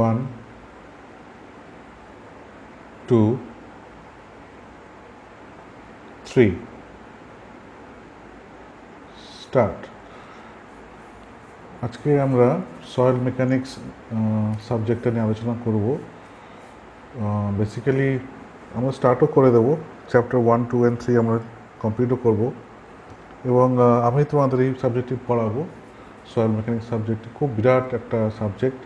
1 2 3 start. আজকে আমরা soil mechanics সাবজেক্টটা নিয়ে আলোচনা করব। বেসিক্যালি আমরা স্টার্টও করে দেবো, চ্যাপ্টার 1 2 and 3 আমরা কমপ্লিটও করব এবং আমি তোমাদের এই সাবজেক্টটি পড়াবো। সয়েল মেকানিক্স সাবজেক্টটি খুব বিরাট একটা সাবজেক্ট।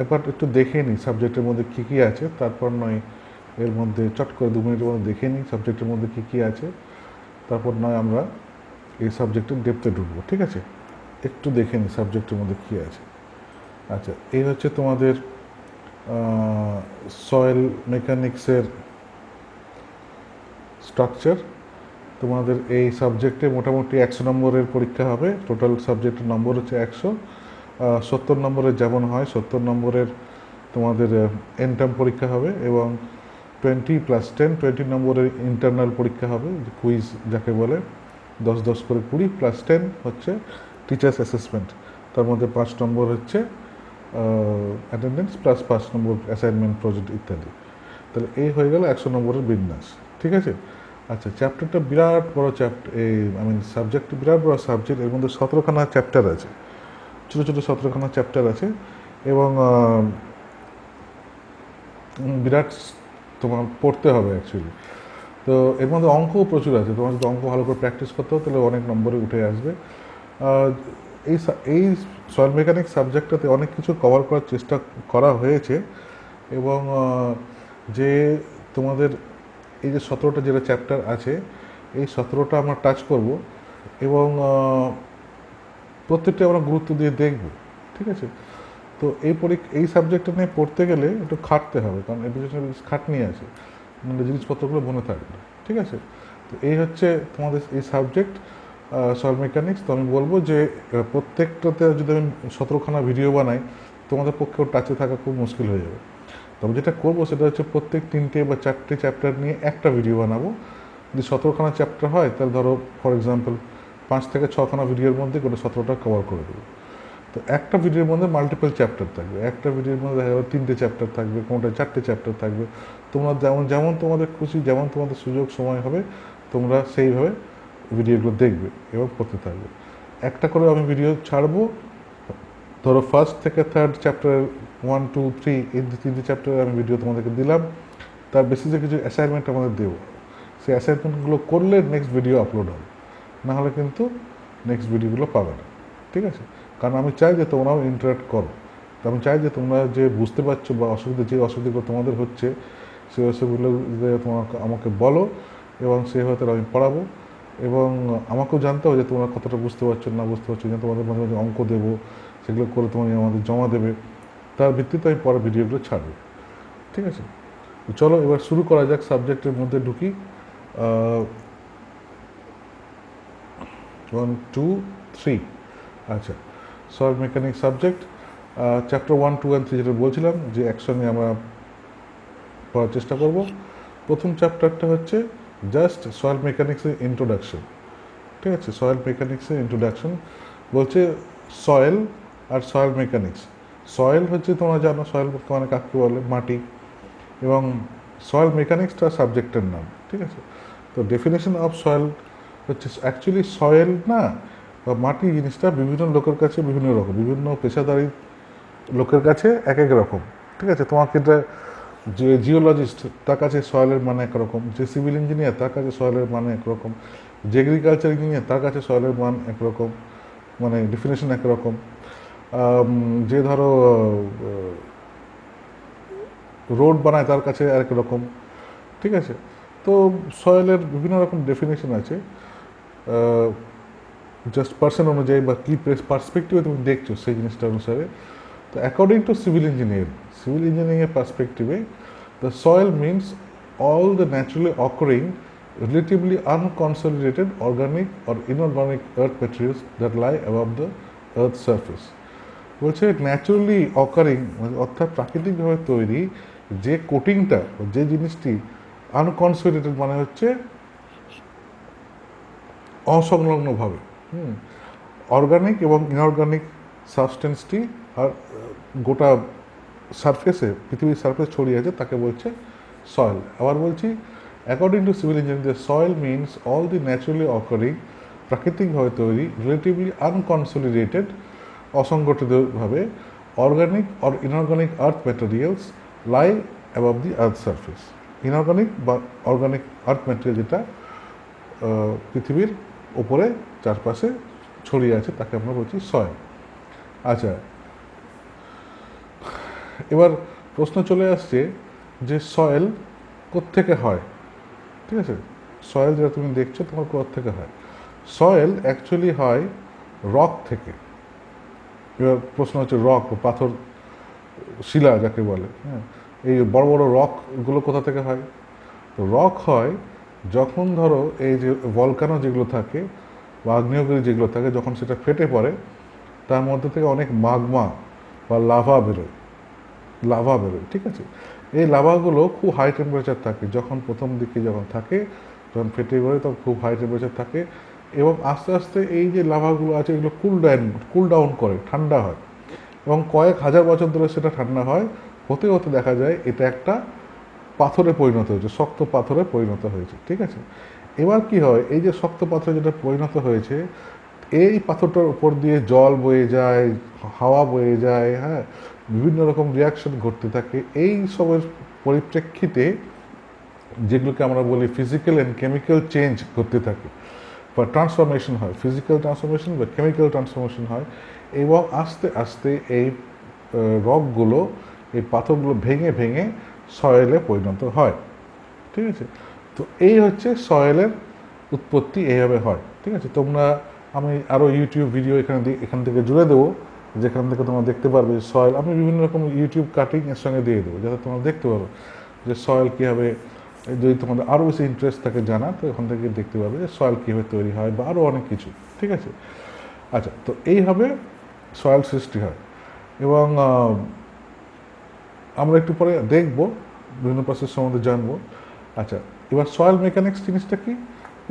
একবার একটু দেখে নিই সাবজেক্টের মধ্যে কী কী আছে, তারপর নয় এর মধ্যে চট করে 2 মিনিটের মধ্যে দেখে নিই সাবজেক্টের মধ্যে কী কী আছে, তারপর নয় আমরা এই সাবজেক্টের ডেপথে ঢুকবো। ঠিক আছে, একটু দেখে নিই সাবজেক্টের মধ্যে কী আছে। আচ্ছা, এই হচ্ছে তোমাদের সয়েল মেকানিক্সের স্ট্রাকচার। তোমাদের এই সাবজেক্টে মোটামুটি 100 নম্বরের পরীক্ষা হবে। টোটাল সাবজেক্টের নম্বর হচ্ছে 100। 70 নম্বরের যেমন হয় 70 নম্বরের তোমাদের এন্ড টার্ম পরীক্ষা হবে এবং 20 নম্বরের ইন্টারনাল পরীক্ষা হবে, কুইজ যাকে বলে। 10 করে 20 + 10 হচ্ছে টিচার্স অ্যাসেসমেন্ট। তার মধ্যে 5 নম্বর হচ্ছে অ্যাটেন্ডেন্স প্লাস 5 নম্বর অ্যাসাইনমেন্ট, প্রজেক্ট ইত্যাদি। তাহলে এই হয়ে গেল 100 নম্বরের বিন্যাস। ঠিক আছে। আচ্ছা, চ্যাপ্টারটা বিরাট বড় চ্যাপ্টার, সাবজেক্টটা বিরাট বড় সাবজেক্ট। এর মধ্যে 17খানা চ্যাপ্টার আছে, ছোটো ছোটো 17খানা চ্যাপ্টার আছে এবং বিরাট তোমার পড়তে হবে অ্যাকচুয়ালি। তো এর মধ্যে অঙ্কও প্রচুর আছে। তোমার যদি অঙ্ক ভালো করে প্র্যাকটিস করতে হবে তাহলে অনেক নম্বরে উঠে আসবে। এই সয়েল মেকানিক্স সাবজেক্টটাতে অনেক কিছু কভার করার চেষ্টা করা হয়েছে এবং যে তোমাদের এই যে 17টা যেটা চ্যাপ্টার আছে, এই 17টা আমরা টাচ করব এবং প্রত্যেকটা আমরা গুরুত্ব দিয়ে দেখব। ঠিক আছে। তো এই সাবজেক্টটা নিয়ে পড়তে গেলে একটু খাটতে হবে, কারণ এর পিছনে খাটনি আছে, মানে জিনিসপত্রগুলো মনে থাকবে না। ঠিক আছে। তো এই হচ্ছে তোমাদের এই সাবজেক্ট সয়েল মেকানিক্স। তো আমি বলবো যে প্রত্যেকটাতে যদি আমি 17খানা ভিডিও বানাই, তোমাদের পক্ষেও টাচে থাকা খুব মুশকিল হয়ে যাবে। তবে যেটা করবো সেটা হচ্ছে প্রত্যেক 3টে বা 4টে চ্যাপ্টার নিয়ে একটা ভিডিও বানাবো। যদি 17খানা চ্যাপ্টার হয় তাহলে ধরো ফর এক্সাম্পল 5 থেকে 6খানা ভিডিওর মধ্যে কোনো 17টা কভার করে দেবো। তো একটা ভিডিওর মধ্যে মাল্টিপল চ্যাপ্টার থাকবে, একটা ভিডিওর মধ্যে দেখা গেলো 3টে চ্যাপ্টার থাকবে, কোনোটা 4টে চ্যাপ্টার থাকবে। তোমরা যেমন তোমাদের খুশি, যেমন তোমাদের সুযোগ সময় হবে, তোমরা সেইভাবে ভিডিওগুলো দেখবে এবং পড়তে থাকবে। একটা করে আমি ভিডিও ছাড়বো। ধরো ফার্স্ট থেকে থার্ড চ্যাপ্টার 1 2 3 এই 3টে চ্যাপ্টারে আমি ভিডিও তোমাদেরকে দিলাম, তার বেসিসে কিছু অ্যাসাইনমেন্ট আমাদের দেবো। সেই অ্যাসাইনমেন্টগুলো করলে নেক্সট ভিডিও আপলোড হবে, নাহলে কিন্তু নেক্সট ভিডিওগুলো পাবে না। ঠিক আছে। কারণ আমি চাই যে তোমরাও ইন্টারাক্ট করো। তো আমি চাই যে তোমরা যে বুঝতে পারছো বা যে অসুবিধাগুলো তোমাদের হচ্ছে, সেই অসুবিধাগুলো আমাকে বলো এবং সেইভাবে আমি পড়াবো। এবং আমাকেও জানতে হবে যে তোমরা কতটা বুঝতে পারছো না বুঝতে পারছো না। তোমাদের মাঝে মাঝে অঙ্ক দেবো, সেগুলো করে তুমি আমাদের জমা দেবে, তার ভিত্তিতে আমি পরে ভিডিওগুলো ছাড়বো। ঠিক আছে। চলো এবার শুরু করা যাক, সাবজেক্টের মধ্যে ঢুকি। 1 2 3। আচ্ছা, soil mechanics subject chapter 1 2 and 3 যেটা বলছিলাম যে একসঙ্গে আমরা পড়ার চেষ্টা করব। প্রথম চ্যাপ্টারটা হচ্ছে জাস্ট সয়েল মেকানিক্সের ইন্ট্রোডাকশন। ঠিক আছে। সয়েল মেকানিক্সের ইন্ট্রোডাকশন বলছে সয়েল আর সয়েল মেকানিক্স। সয়েল হচ্ছে তোমরা জানো সয়েল মানে কাকে বলে, মাটি, এবং সয়েল মেকানিক্সটা সাবজেক্টের নাম। ঠিক আছে। তো ডেফিনেশন অফ সয়েল হচ্ছে অ্যাকচুয়ালি সয়েল না বা মাটি জিনিসটা বিভিন্ন লোকের কাছে বিভিন্ন রকম, বিভিন্ন পেশাদারি লোকের কাছে এক এক রকম। ঠিক আছে। তোমাকে যে জিওলজিস্ট তার কাছে সয়েলের মানে একরকম, যে সিভিল ইঞ্জিনিয়ার তার কাছে সয়েলের মানে একরকম, যে এগ্রিকালচার ইঞ্জিনিয়ার তার কাছে সয়েলের মান একরকম, মানে ডেফিনেশন একরকম। যে ধরো রোড বানায় তার কাছে আরেক রকম। ঠিক আছে। তো সয়েলের বিভিন্ন রকম ডেফিনেশন আছে, জাস্ট পার্সন অনুযায়ী বা কী পার্সপেক্টিভে তুমি দেখছো সেই জিনিসটা অনুসারে। তো অ্যাকর্ডিং টু সিভিল ইঞ্জিনিয়ারিংয়ের পার্সপেক্টিভে the soil means all the naturally occurring, relatively unconsolidated organic or inorganic earth materials that lie above the earth's surface. বলছে ন্যাচুরালি অকারিং অর্থাৎ প্রাকৃতিকভাবে তৈরি যে কোটিংটা, যে জিনিসটি আনকনসলিডেটেড মানে হচ্ছে অসংলগ্নভাবে, অর্গানিক এবং ইনঅর্গানিক সাবস্টেন্সটি আর গোটা সারফেসে, পৃথিবীর সারফেস ছড়িয়ে আছে, তাকে বলছে সয়েল। আবার বলছি, according to civil engineering, the soil means all the naturally occurring, প্রাকৃতিকভাবে তৈরি, রিলেটিভলি আনকনসলিডেটেড, অসংগঠিতভাবে organic or inorganic earth materials lie above the earth surface. Inorganic বা অর্গানিক আর্থ ম্যাটেরিয়াল যেটা পৃথিবীর ওপরে চারপাশে ছড়িয়ে আছে, তাকে আমরা বলছি সয়েল। আচ্ছা, এবার প্রশ্ন চলে আসছে যে সয়েল কোত্থেকে হয়, ঠিক আছে? সয়েল যেটা তুমি দেখছো তোমার কোত্থেকে হয়? সয়েল অ্যাকচুয়ালি হয় রক থেকে। এবার প্রশ্ন হচ্ছে রক বা পাথর, শিলা যাকে বলে, হ্যাঁ, এই বড় বড় রকগুলো কোথা থেকে হয়? তো রক হয় যখন ধরো এই যে ভলকানো যেগুলো থাকে বা আগ্নেয়গিরি যেগুলো থাকে, যখন সেটা ফেটে পড়ে, তার মধ্যে থেকে অনেক মাগমা বা লাভা বেরোয়, ঠিক আছে? এই লাভাগুলো খুব হাই টেম্পারেচার থাকে, যখন প্রথম দিকে যখন থাকে, যখন ফেটে পড়ে তখন খুব হাই টেম্পারেচার থাকে, এবং আস্তে আস্তে এই যে লাভাগুলো আছে এগুলো কুল ডাউন করে, ঠান্ডা হয়, এবং কয়েক হাজার বছর ধরে সেটা ঠান্ডা হয়, হতে হতে দেখা যায় এটা একটা পাথরে পরিণত হয়েছে, শক্ত পাথরে পরিণত হয়েছে, ঠিক আছে? এবার কি হয়, এই যে শক্ত পাথরে যেটা পরিণত হয়েছে, এই পাথরটার উপর দিয়ে জল বয়ে যায়, হাওয়া বয়ে যায়, হ্যাঁ, বিভিন্ন রকম রিয়াকশন ঘটতে থাকে। এই সবের পরিপ্রেক্ষিতে যেগুলোকে আমরা বলি ফিজিক্যাল অ্যান্ড কেমিক্যাল চেঞ্জ করতে থাকে বা ট্রান্সফরমেশন হয়, ফিজিক্যাল ট্রান্সফরমেশন বা কেমিক্যাল ট্রান্সফরমেশন হয়, এবং আস্তে আস্তে এই রকগুলো, এই পাথরগুলো ভেঙে ভেঙে সয়েলে পরিণত হয়, ঠিক আছে? তো এই হচ্ছে সয়েলের উৎপত্তি, এইভাবে হয়, ঠিক আছে? তোমরা, আমি আরও ইউটিউব ভিডিও এখান থেকে জুড়ে দেবো, যেখান থেকে তোমরা দেখতে পারবে সয়েল। আমি বিভিন্ন রকম ইউটিউব কাটিং এর সঙ্গে দিয়ে দেবো, যাতে তোমরা দেখতে পারো যে সয়েল কীভাবে, যদি তোমাদের আরও বেশি ইন্টারেস্ট থাকে জানা, তো ওখান থেকে দেখতে পাবে যে সয়েল কীভাবে তৈরি হয় বা আরও অনেক কিছু, ঠিক আছে? আচ্ছা, তো এইভাবে সয়েল সৃষ্টি হয়, এবং আমরা একটু পরে দেখব, বিভিন্ন প্রসেস সম্বন্ধে জানবো। আচ্ছা, এবার সয়েল মেকানিক্স জিনিসটা কি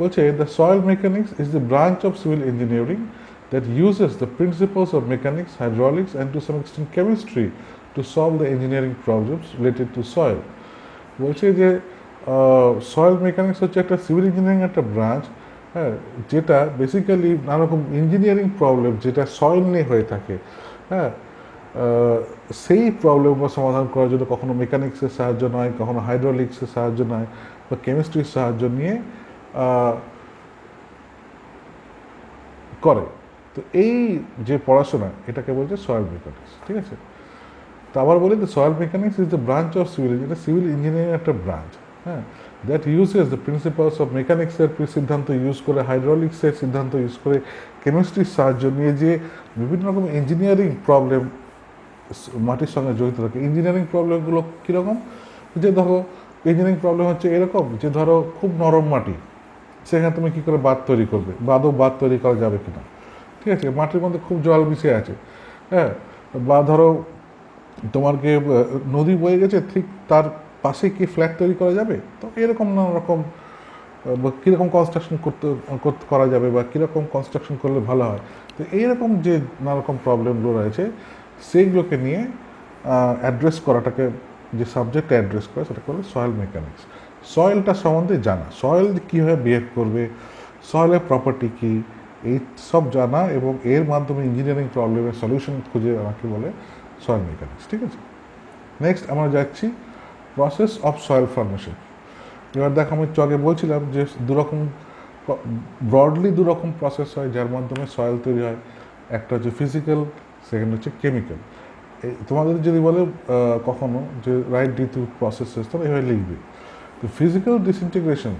বলছে? The soil mechanics is the branch of civil engineering that uses the principles of mechanics, hydraulics, and to some extent chemistry to solve the engineering problems related to soil. বলছে যে soil mechanics হচ্ছে একটা civil engineering একটা branch, হ্যাঁ, যেটা basically নানারকম engineering problem যেটা soil নিয়ে হয়ে থাকে, হ্যাঁ, সেই প্রবলেমগুলো সমাধান করার জন্য কখনো মেকানিক্সের সাহায্য নয়, কখনো হাইড্রোলিক্সের সাহায্য নয়, বা কেমিস্ট্রির সাহায্য নিয়ে করে। তো এই যে পড়াশোনা, এটাকে বলছে সয়েল মেকানিক্স, ঠিক আছে? তো আবার বলি, the soil mechanics is the branch of civil, এটা সিভিল ইঞ্জিনিয়ারিং একটা ব্রাঞ্চ, হ্যাঁ, that uses the principles of মেকানিক্সের সিদ্ধান্ত ইউজ করে, হাইড্রোলিক্সের সিদ্ধান্ত ইউজ করে, কেমিস্ট্রির সাহায্য নিয়ে, যে বিভিন্ন রকম ইঞ্জিনিয়ারিং প্রবলেম মাটির সঙ্গে জড়িত থাকে। ইঞ্জিনিয়ারিং প্রবলেমগুলো কীরকম? যে ধরো ইঞ্জিনিয়ারিং প্রবলেম হচ্ছে এরকম, যে ধরো খুব নরম মাটি, সেখানে তুমি কী করে বাঁধ তৈরি করবে, বা আদৌ বাঁধ তৈরি করা যাবে কিনা, ঠিক আছে? মাটির মধ্যে খুব জল মিশে আছে, হ্যাঁ, বা ধরো তোমার কি নদী বয়ে গেছে, ঠিক তার পাশে কি ফ্ল্যাট তৈরি করা যাবে? তো এরকম নানা রকম, কীরকম কনস্ট্রাকশন করা যাবে, বা কীরকম কনস্ট্রাকশন করলে ভালো হয়। তো এইরকম যে নানা রকম প্রবলেমগুলো রয়েছে, সেইগুলোকে নিয়ে অ্যাড্রেস করাটাকে, যে সাবজেক্টটা অ্যাড্রেস করে, সেটা করলে সয়েল মেকানিক্স। সয়েলটা সম্বন্ধে জানা, সয়েল কীভাবে বিহেভ করবে, সয়েলের প্রপার্টি কী, এই সব জানা, এবং এর মাধ্যমে ইঞ্জিনিয়ারিং প্রবলেমের সলিউশন খুঁজে আমাকে বলে সয়েল মেকানিক্স, ঠিক আছে? নেক্সট আমরা যাচ্ছি প্রসেস অফ সয়েল ফর্মেশন। এবার দেখো, আমি আগে বলছিলাম যে ব্রডলি দুরকম প্রসেস হয় যার মাধ্যমে সয়েল তৈরি হয়। একটা হচ্ছে ফিজিক্যাল, সেকেন্ড হচ্ছে কেমিক্যাল। তোমাদের যদি বলে কখনো যে রাইট ডি টু প্রসেসেস, তাহলে এভাবে লিখবে। তো ফিজিক্যাল ডিসইন্টিগ্রেশন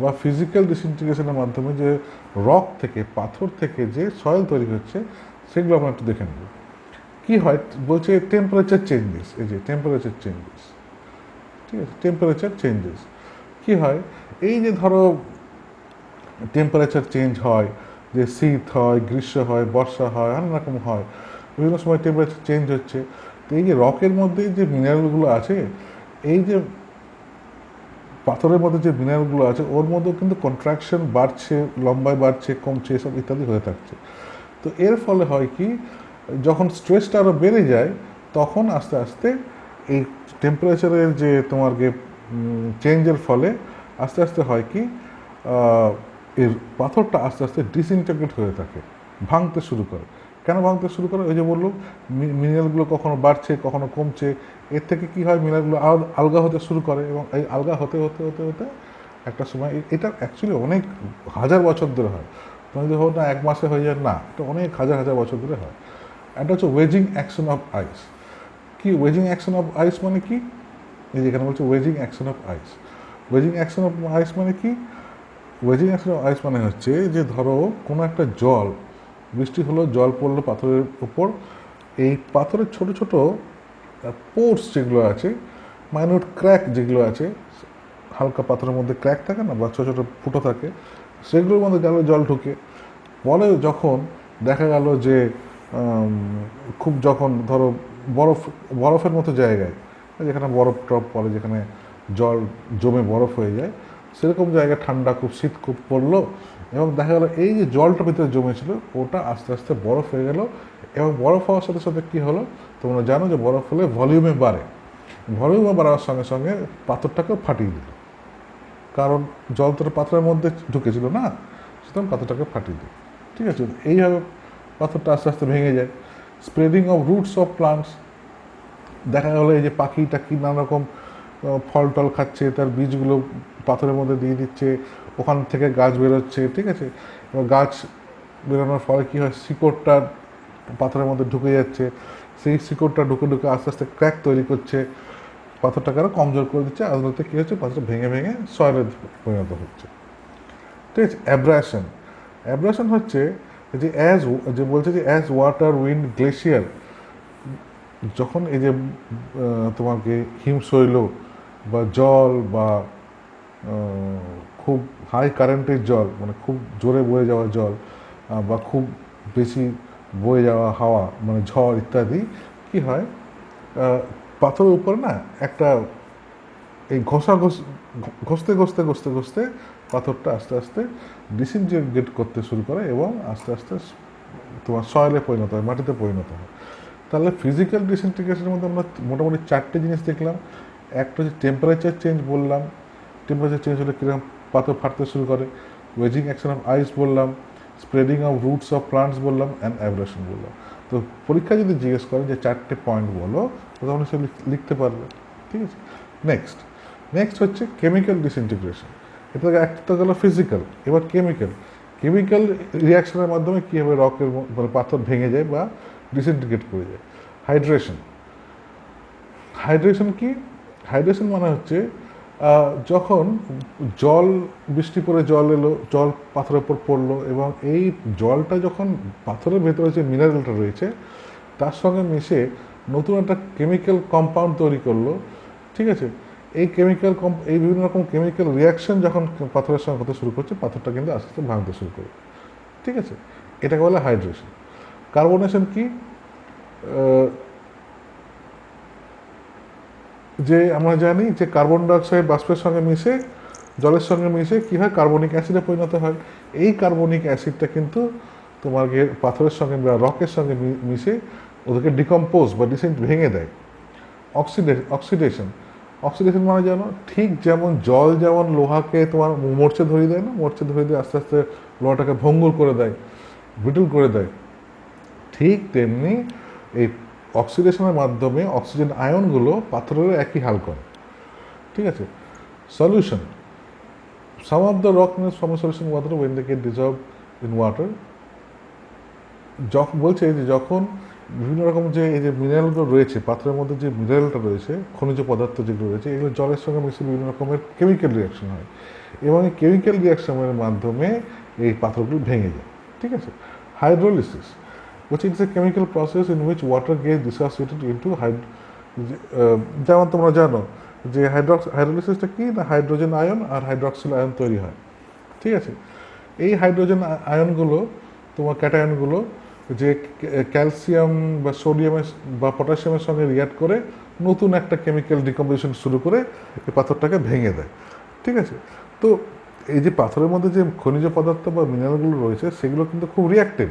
বা ফিজিক্যাল ডিসইন্টিগ্রেশনের মাধ্যমে যে রক থেকে, পাথর থেকে যে সয়েল তৈরি হচ্ছে, সেগুলো আমরা একটু দেখে নেব। কী হয় বলছে, টেম্পারেচার চেঞ্জেস, এই যে টেম্পারেচার চেঞ্জেস, ঠিক আছে? টেম্পারেচার চেঞ্জেস কী হয়, এই যে ধরো টেম্পারেচার চেঞ্জ হয়, যে শীত হয়, গ্রীষ্ম হয়, বর্ষা হয়, অনেক রকম হয়, বিভিন্ন সময় টেম্পারেচার চেঞ্জ হচ্ছে। তো এই যে রকের মধ্যে যে মিনারেলগুলো আছে, এই যে পাথরের মধ্যে যে মিনারেলগুলো আছে, ওর মধ্যেও কিন্তু কন্ট্রাকশন বাড়ছে, লম্বায় বাড়ছে, কমছে, এসব ইত্যাদি হয়ে থাকছে। তো এর ফলে হয় কি, যখন স্ট্রেসটা আরও বেড়ে যায় তখন আস্তে আস্তে এই টেম্পারেচারের যে তোমার চেঞ্জের ফলে আস্তে আস্তে হয় কি এর পাথরটা আস্তে আস্তে ডিসইন্টিগ্রেট হয়ে থাকে, ভাঙতে শুরু করে। কেন ভাঙতে শুরু করে? ওই যে বললাম মিনারেলগুলো কখনো বাড়ছে কখনো কমছে, এর থেকে কি হয় মিনারেলগুলো আলগা হতে শুরু করে এবং এই আলগা হতে হতে হতে হতে একটা সময় এটা অ্যাকচুয়ালি অনেক হাজার বছর ধরে হয়। তুমি যদি হোক না এক মাসে হয়ে যায়, না, এটা অনেক হাজার হাজার বছর ধরে হয়। এটা হচ্ছে ওয়েজিং অ্যাকশন অফ আইস। কি ওয়েজিং অ্যাকশন অফ আইস মানে কি? এই যেখানে বলছে wedging action of ice. Wedging action of ice মানে কি? ওয়েজিং অ্যাকশন অফ আইস মানে হচ্ছে যে ধরো কোনো একটা জল, বৃষ্টি হলো, জল পড়লো পাথরের উপর, এই পাথরের ছোট ছোট পোর্স যেগুলো আছে, মাইনর ক্র্যাক যেগুলো আছে, হালকা পাথরের মধ্যে ক্র্যাক থাকে না বা ছোটো ছোটো ফুটো থাকে, সেগুলোর মধ্যে গেল জল ঢুকে। পরে যখন দেখা গেল যে খুব যখন ধরো বরফের মতো জায়গায়, যেখানে বরফ টরফ পড়ে, যেখানে জল জমে বরফ হয়ে যায়, সেরকম জায়গায় ঠান্ডা খুব শীত খুব পড়লো এবং দেখা গেলো এই যে জলটা ভিতরে জমেছিল ওটা আস্তে আস্তে বরফ হয়ে গেল এবং বরফ হওয়ার সাথে সাথে কী হলো তোমরা জানো যে বরফ হলে ভলিউমে বাড়ে, ভলিউমে বাড়ার সঙ্গে সঙ্গে পাথরটাকেও ফাটিয়ে দিল, কারণ জল তো পাথরের মধ্যে ঢুকেছিল না, সুতরাং পাথরটাকে ফাটিয়ে দিল। ঠিক আছে, এইভাবে পাথরটা আস্তে আস্তে ভেঙে যায়। Spreading of roots of plants, দেখা গেলো এই যে পাখি টাকি নানা রকম ফল টল খাচ্ছে, তার বীজগুলো পাথরের মধ্যে দিয়ে দিচ্ছে, ওখান থেকে গাছ বেরোচ্ছে। ঠিক আছে, এবার গাছ বেরোনোর ফলে কী হয়, শিকড়টা পাথরের মধ্যে ঢুকে যাচ্ছে, সেই শিকড়টা ঢুকে ঢুকে আস্তে আস্তে ক্র্যাক তৈরি করছে, পাথরটাকে আরও কমজোর করে দিচ্ছে, আদালতে কী হচ্ছে, পাথরটা ভেঙে ভেঙে সয়েলে পরিণত হচ্ছে। ঠিক আছে, অ্যাব্রাশন। অ্যাব্রাশন হচ্ছে যে বলছে যে অ্যাজ ওয়াটার উইন্ড গ্লেশিয়ার, যখন এই যে তোমাকে হিমশৈল বা জল বা খুব হাই কারেন্টের জল, মানে খুব জোরে বয়ে যাওয়া জল বা খুব বেশি বয়ে যাওয়া হাওয়া, মানে ঝড় ইত্যাদি, কি হয় পাথরের উপরে না একটা এই ঘষতে ঘষতে ঘষতে ঘষতে পাথরটা আস্তে আস্তে ডিসইন্টিগ্রেট করতে শুরু করে এবং আস্তে আস্তে তোমার সয়েলে পরিণত হয়, মাটিতে পরিণত হয়। তাহলে ফিজিক্যাল ডিসইন্টিগ্রেশনের মধ্যে আমরা মোটামুটি 4টে জিনিস দেখলাম। একটা হচ্ছে টেম্পারেচার চেঞ্জ বললাম, টেম্পারেচার চেঞ্জ হলে কীরকম পাথর ফাটতে শুরু করে, ওয়েজিং অ্যাকশন অফ আইস বললাম, spreading of roots of plants বললাম, অ্যান্ড অ্যাব্রেশন বললাম। তো পরীক্ষা যদি জিজ্ঞেস করে যে 4টে পয়েন্ট বলো, তো তখন সে লিখতে পারবে। ঠিক আছে, নেক্সট হচ্ছে কেমিক্যাল ডিসইন্টিগ্রেশন। এটা একটা গেল ফিজিক্যাল, এবার কেমিক্যাল রিয়াকশনের মাধ্যমে কীভাবে রকের মানে পাথর ভেঙে যায় বা ডিসইন্টিগ্রেট করে যায়। হাইড্রেশন কি? হাইড্রেশন মানে হচ্ছে যখন জল, বৃষ্টি পরে জল এলো, জল পাথরের উপর পড়লো এবং এই জলটা যখন পাথরের ভেতরে যে মিনারেলটা রয়েছে তার সঙ্গে মিশে নতুন একটা কেমিক্যাল কম্পাউন্ড তৈরি করলো। ঠিক আছে, এই বিভিন্ন রকম কেমিক্যাল রিয়াকশন যখন পাথরের সঙ্গে হতে শুরু করছে, পাথরটা কিন্তু আস্তে আস্তে ভাঙতে শুরু করে। ঠিক আছে, এটাকে বলে হাইড্রেশন। কার্বনেশন কি? যে আমরা জানি যে কার্বন ডাইঅক্সাইড বাষ্পের সঙ্গে মিশে, জলের সঙ্গে মিশে কী হয়, কার্বনিক অ্যাসিডে পরিণত হয়। এই কার্বনিক অ্যাসিডটা কিন্তু তোমার পাথরের সঙ্গে বা রকের সঙ্গে মিশে ওদেরকে ডিকম্পোজ বা ভেঙে দেয়। অক্সিডেশন মানে জানো, ঠিক যেমন জল যেমন লোহাকে তোমার মরচে ধরিয়ে দেয় না, মরচে ধরিয়ে দিয়ে আস্তে আস্তে লোহাটাকে ভঙ্গুর করে দেয়, ব্রিটল করে দেয়, ঠিক তেমনি এই অক্সিডেশনের মাধ্যমে অক্সিজেন আয়নগুলো পাথরের একই হাল করে। ঠিক আছে, solution. Some of the rock means form solution water when they get dissolve in water. যখন বলছে যে যখন বিভিন্ন রকম যে এই যে মিনারেলগুলো রয়েছে পাথরের মধ্যে, যে মিনারেলটা রয়েছে, খনিজ পদার্থ যেগুলো রয়েছে, এগুলো জলের সঙ্গে মিশে বিভিন্ন রকমের কেমিক্যাল রিয়াকশন হয় এবং এই কেমিক্যাল রিয়াকশনের মাধ্যমে এই পাথরগুলো ভেঙে যায়। ঠিক আছে, hydrolysis, which is a chemical process in which water gets dissociated into যেমন তোমরা জানো যে হাইড্রোলিসিসটা কি না, হাইড্রোজেন আয়ন আর হাইড্রক্সিল আয়ন তৈরি হয়। ঠিক আছে, এই হাইড্রোজেন আয়নগুলো তোমার ক্যাটায়নগুলো যে ক্যালসিয়াম বা সোডিয়ামের বা পটাশিয়ামের সঙ্গে রিয়াক্ট করে নতুন একটা কেমিক্যাল ডিকম্পোজিশন শুরু করে এই পাথরটাকে ভেঙে দেয়। ঠিক আছে, তো এই যে পাথরের মধ্যে যে খনিজ পদার্থ বা মিনারেলগুলো রয়েছে সেগুলো কিন্তু খুব রিয়াক্টিভ।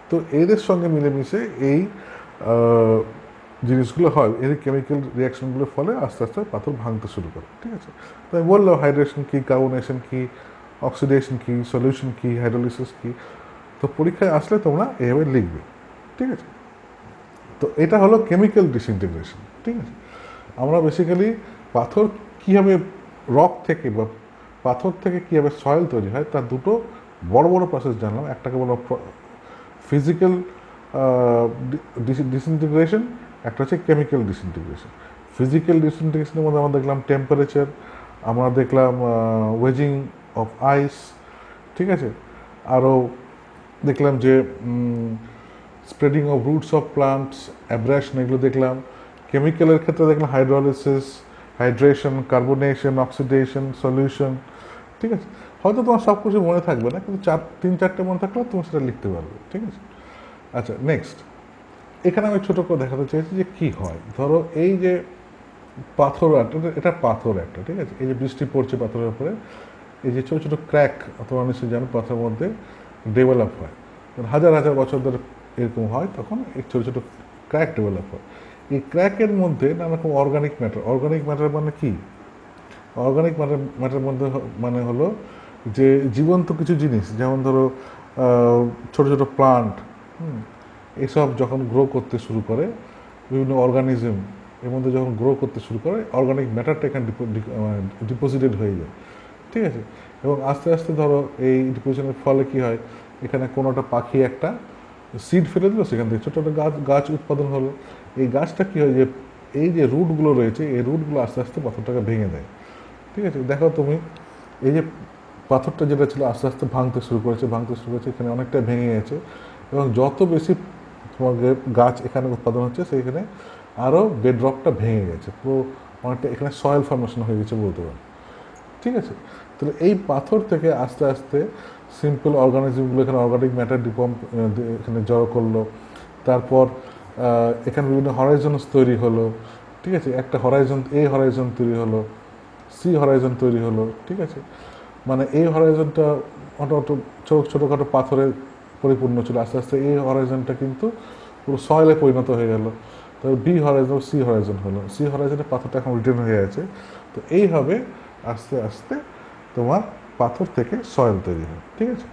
তো এদের সঙ্গে মিলেমিশে এই আহ, জিনিসগুলো হয়, এর কেমিক্যাল রিয়াকশনগুলোর ফলে আস্তে আস্তে পাথর ভাঙতে শুরু করে, ঠিক আছে। তো আমি বললাম হাইড্রেশন কী, কার্বনেশন কী, অক্সিডেশন কী, সলিউশন কী, হাইড্রোলিসিস কী। তো পরীক্ষায় আসলে তোমরা এভাবে লিখবে, ঠিক আছে। তো এটা হলো কেমিক্যাল ডিসইন্টিগ্রেশন, ঠিক আছে। আমরা বেসিক্যালি পাথর কীভাবে রক থেকে বা পাথর থেকে কীভাবে সয়েল তৈরি হয় তার দুটো বড় বড় প্রসেস জানলাম। একটাকে বলো ফিজিক্যাল ডিসইন্টিগ্রেশন, একটা হচ্ছে কেমিক্যাল ডিসইন্টিগ্রেশন। ফিজিক্যাল ডিসইন্টিগ্রেশনের মধ্যে আমরা দেখলাম টেম্পারেচার, আমরা দেখলাম ওয়েজিং অফ আইস, ঠিক আছে। আরও দেখলাম যে spreading of roots of plants, abrasion, এগুলো দেখলাম। কেমিক্যালের ক্ষেত্রে দেখলাম hydrolysis, hydration, carbonation, oxidation, solution, ঠিক আছে। হয়তো তোমার সব কিছু মনে থাকবে না, কিন্তু তিন চারটে মনে থাকলেও তুমি সেটা লিখতে পারবে, ঠিক আছে। আচ্ছা, নেক্সট এখানে আমি ছোটো করে দেখাতে চাইছি যে কী হয়। ধরো এই যে পাথর, এটা পাথর একটা, ঠিক আছে। এই যে বৃষ্টি পড়ছে পাথরের উপরে, এই যে ছোটো ছোটো ক্র্যাক অথবা নিশ্চয়ই জানো পাথরের মধ্যে ডেভেলপ হয়, হাজার হাজার বছর ধরে এরকম হয়, তখন এই ছোটো ছোটো ক্র্যাক ডেভেলপ হয়। এই ক্র্যাকের মধ্যে নানা রকম অর্গানিক ম্যাটার মানে কি? অর্গানিক ম্যাটার মধ্যে মানে হলো যে জীবন্ত কিছু জিনিস, যেমন ধরো ছোটো ছোটো প্লান্ট, এসব যখন গ্রো করতে শুরু করে, বিভিন্ন অর্গানিজম এর মধ্যে যখন গ্রো করতে শুরু করে, অর্গানিক ম্যাটারটা এখানে ডিপোজিটেড হয়ে যায়, ঠিক আছে। এবং আস্তে আস্তে ধরো এই ডিপোজিশনের ফলে কি হয়, এখানে কোনো একটা পাখি একটা সিড ফেলে দিল, সেখান থেকে ছোটো একটা গাছ উৎপাদন হলো। এই গাছটা কী হয়, যে এই যে রুটগুলো রয়েছে, এই রুটগুলো আস্তে আস্তে পাথরটাকে ভেঙে দেয়, ঠিক আছে। দেখো তুমি এই যে পাথরটা যেটা ছিল আস্তে আস্তে ভাঙতে শুরু করেছে, এখানে অনেকটা ভেঙে গেছে। এবং যত বেশি তোমার গাছ এখানে উৎপাদন হচ্ছে, সেইখানে আরও বেডরকটা ভেঙে গেছে, পুরো অনেকটা এখানে সয়েল ফর্মেশন হয়ে গেছে বলতে পারো, ঠিক আছে। তাহলে এই পাথর থেকে আস্তে আস্তে সিম্পল অর্গানিজমগুলো এখানে অর্গানিক ম্যাটার এখানে জড়ো করলো। তারপর এখানে বিভিন্ন হরাইজনস তৈরি হলো, ঠিক আছে। একটা হরাইজন তৈরি হলো, সি হরাইজন তৈরি হলো, ঠিক আছে। মানে এই হরাইজনটা মোটামুটি ছোটোখাটো পাথরের পরিপূর্ণ ছিল, আস্তে আস্তে এই হরাইজনটা কিন্তু পুরো সয়েলে পরিণত হয়ে গেল। তারপর বি হরাইজন, সি হরাইজন হলো, সি হরাইজনের পাথরটা এখন রিটার্ন হয়ে আছে। তো এইভাবে আস্তে আস্তে তোমার পাথর থেকে সয়েল তৈরি হয়, ঠিক আছে।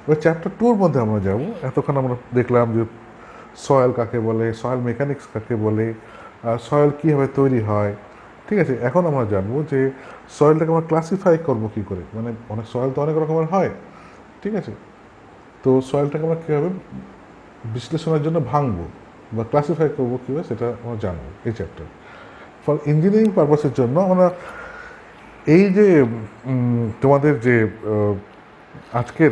এবার চ্যাপ্টার 2-র মধ্যে আমরা যাব। এতক্ষণ আমরা দেখলাম যে সয়েল কাকে বলে, সয়েল মেকানিক্স কাকে বলে, আর সয়েল কীভাবে তৈরি হয়, ঠিক আছে। এখন আমরা জানবো যে সয়েলটাকে আমরা ক্লাসিফাই করবো কী করে, মানে অনেক সয়েল তো অনেক রকমের হয়, ঠিক আছে। তো সয়েলটাকে আমরা কীভাবে বিশ্লেষণের জন্য ভাঙবো বা ক্লাসিফাই করবো কীভাবে, সেটা আমরা জানবো এই চ্যাপ্টার। ফর ইঞ্জিনিয়ারিং পারপাসের জন্য আমরা এই যে তোমাদের যে আজকের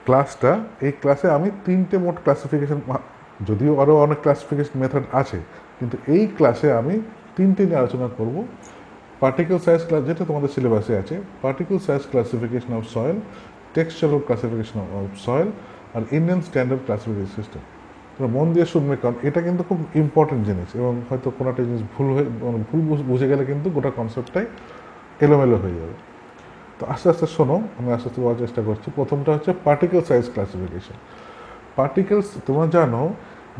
ক্লাসটা, এই ক্লাসে আমি 3টে মোট ক্লাসিফিকেশন, যদিও আরও অনেক ক্লাসিফিকেশন মেথড আছে, কিন্তু এই ক্লাসে আমি 3টে নিয়ে আলোচনা করব। পার্টিকেল সাইজ ক্লাস, যেটা তোমাদের সিলেবাসে আছে, particle size classification of soil, textural classification of soil, আর ইন্ডিয়ান স্ট্যান্ডার্ড ক্লাসিফিকেশন সিস্টেম। তোমরা মন দিয়ে শুনবে, কারণ এটা কিন্তু খুব ইম্পর্টেন্ট জিনিস, এবং হয়তো কোনো একটা জিনিস ভুল বুঝে গেলে কিন্তু গোটা কনসেপ্টটাই এলোমেলো হয়ে যাবে। তো আস্তে আস্তে শোনো, আমি আস্তে আস্তে বলার চেষ্টা করছি। প্রথমটা হচ্ছে পার্টিকেল সাইজ ক্লাসিফিকেশন। পার্টিকেলস, তোমরা জানো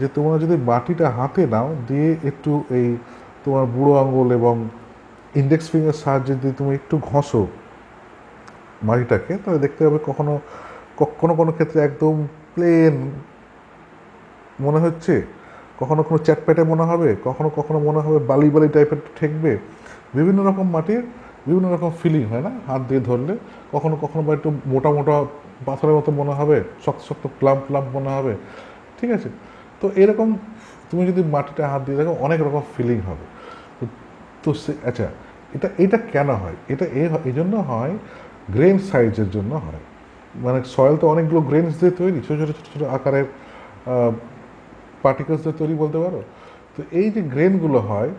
যে তোমরা যদি মাটিটা হাতে নাও, দিয়ে একটু এই তোমার বুড়ো আঙুল এবং ইন্ডেক্স ফিঙ্গার সাহায্যে যদি তুমি একটু ঘষো মাটিটাকে, তাহলে দেখতে হবে কখনো কোনো কোনো ক্ষেত্রে একদম প্লেন মনে হচ্ছে, কখনো কোনো চ্যাটপ্যাটে মনে হবে, কখনো কখনো মনে হবে বালি বালি টাইপের ঠেকবে। বিভিন্ন রকম মাটির বিভিন্ন রকম ফিলিং হয় না হাত দিয়ে ধরলে, কখনো কখনো বা একটু মোটা মোটা পাথরের মতো মনে হবে, শক্ত শক্ত প্লাম্প প্লাম্প মনে হবে, ঠিক আছে। তো এরকম তুমি যদি মাটিটা হাত দিয়ে দেখো, অনেক রকম ফিলিং হবে। তো আচ্ছা, এটা কেন হয়? এটা এই জন্য হয়, গ্রেন সাইজের জন্য হয়। মানে সয়েল তো অনেকগুলো গ্রেনস দিয়ে তৈরি, ছোটো ছোটো ছোটো ছোটো আকারের পার্টিকেলস দিয়ে তৈরি বলতে পারো। তো এই যে গ্রেনগুলো হয়,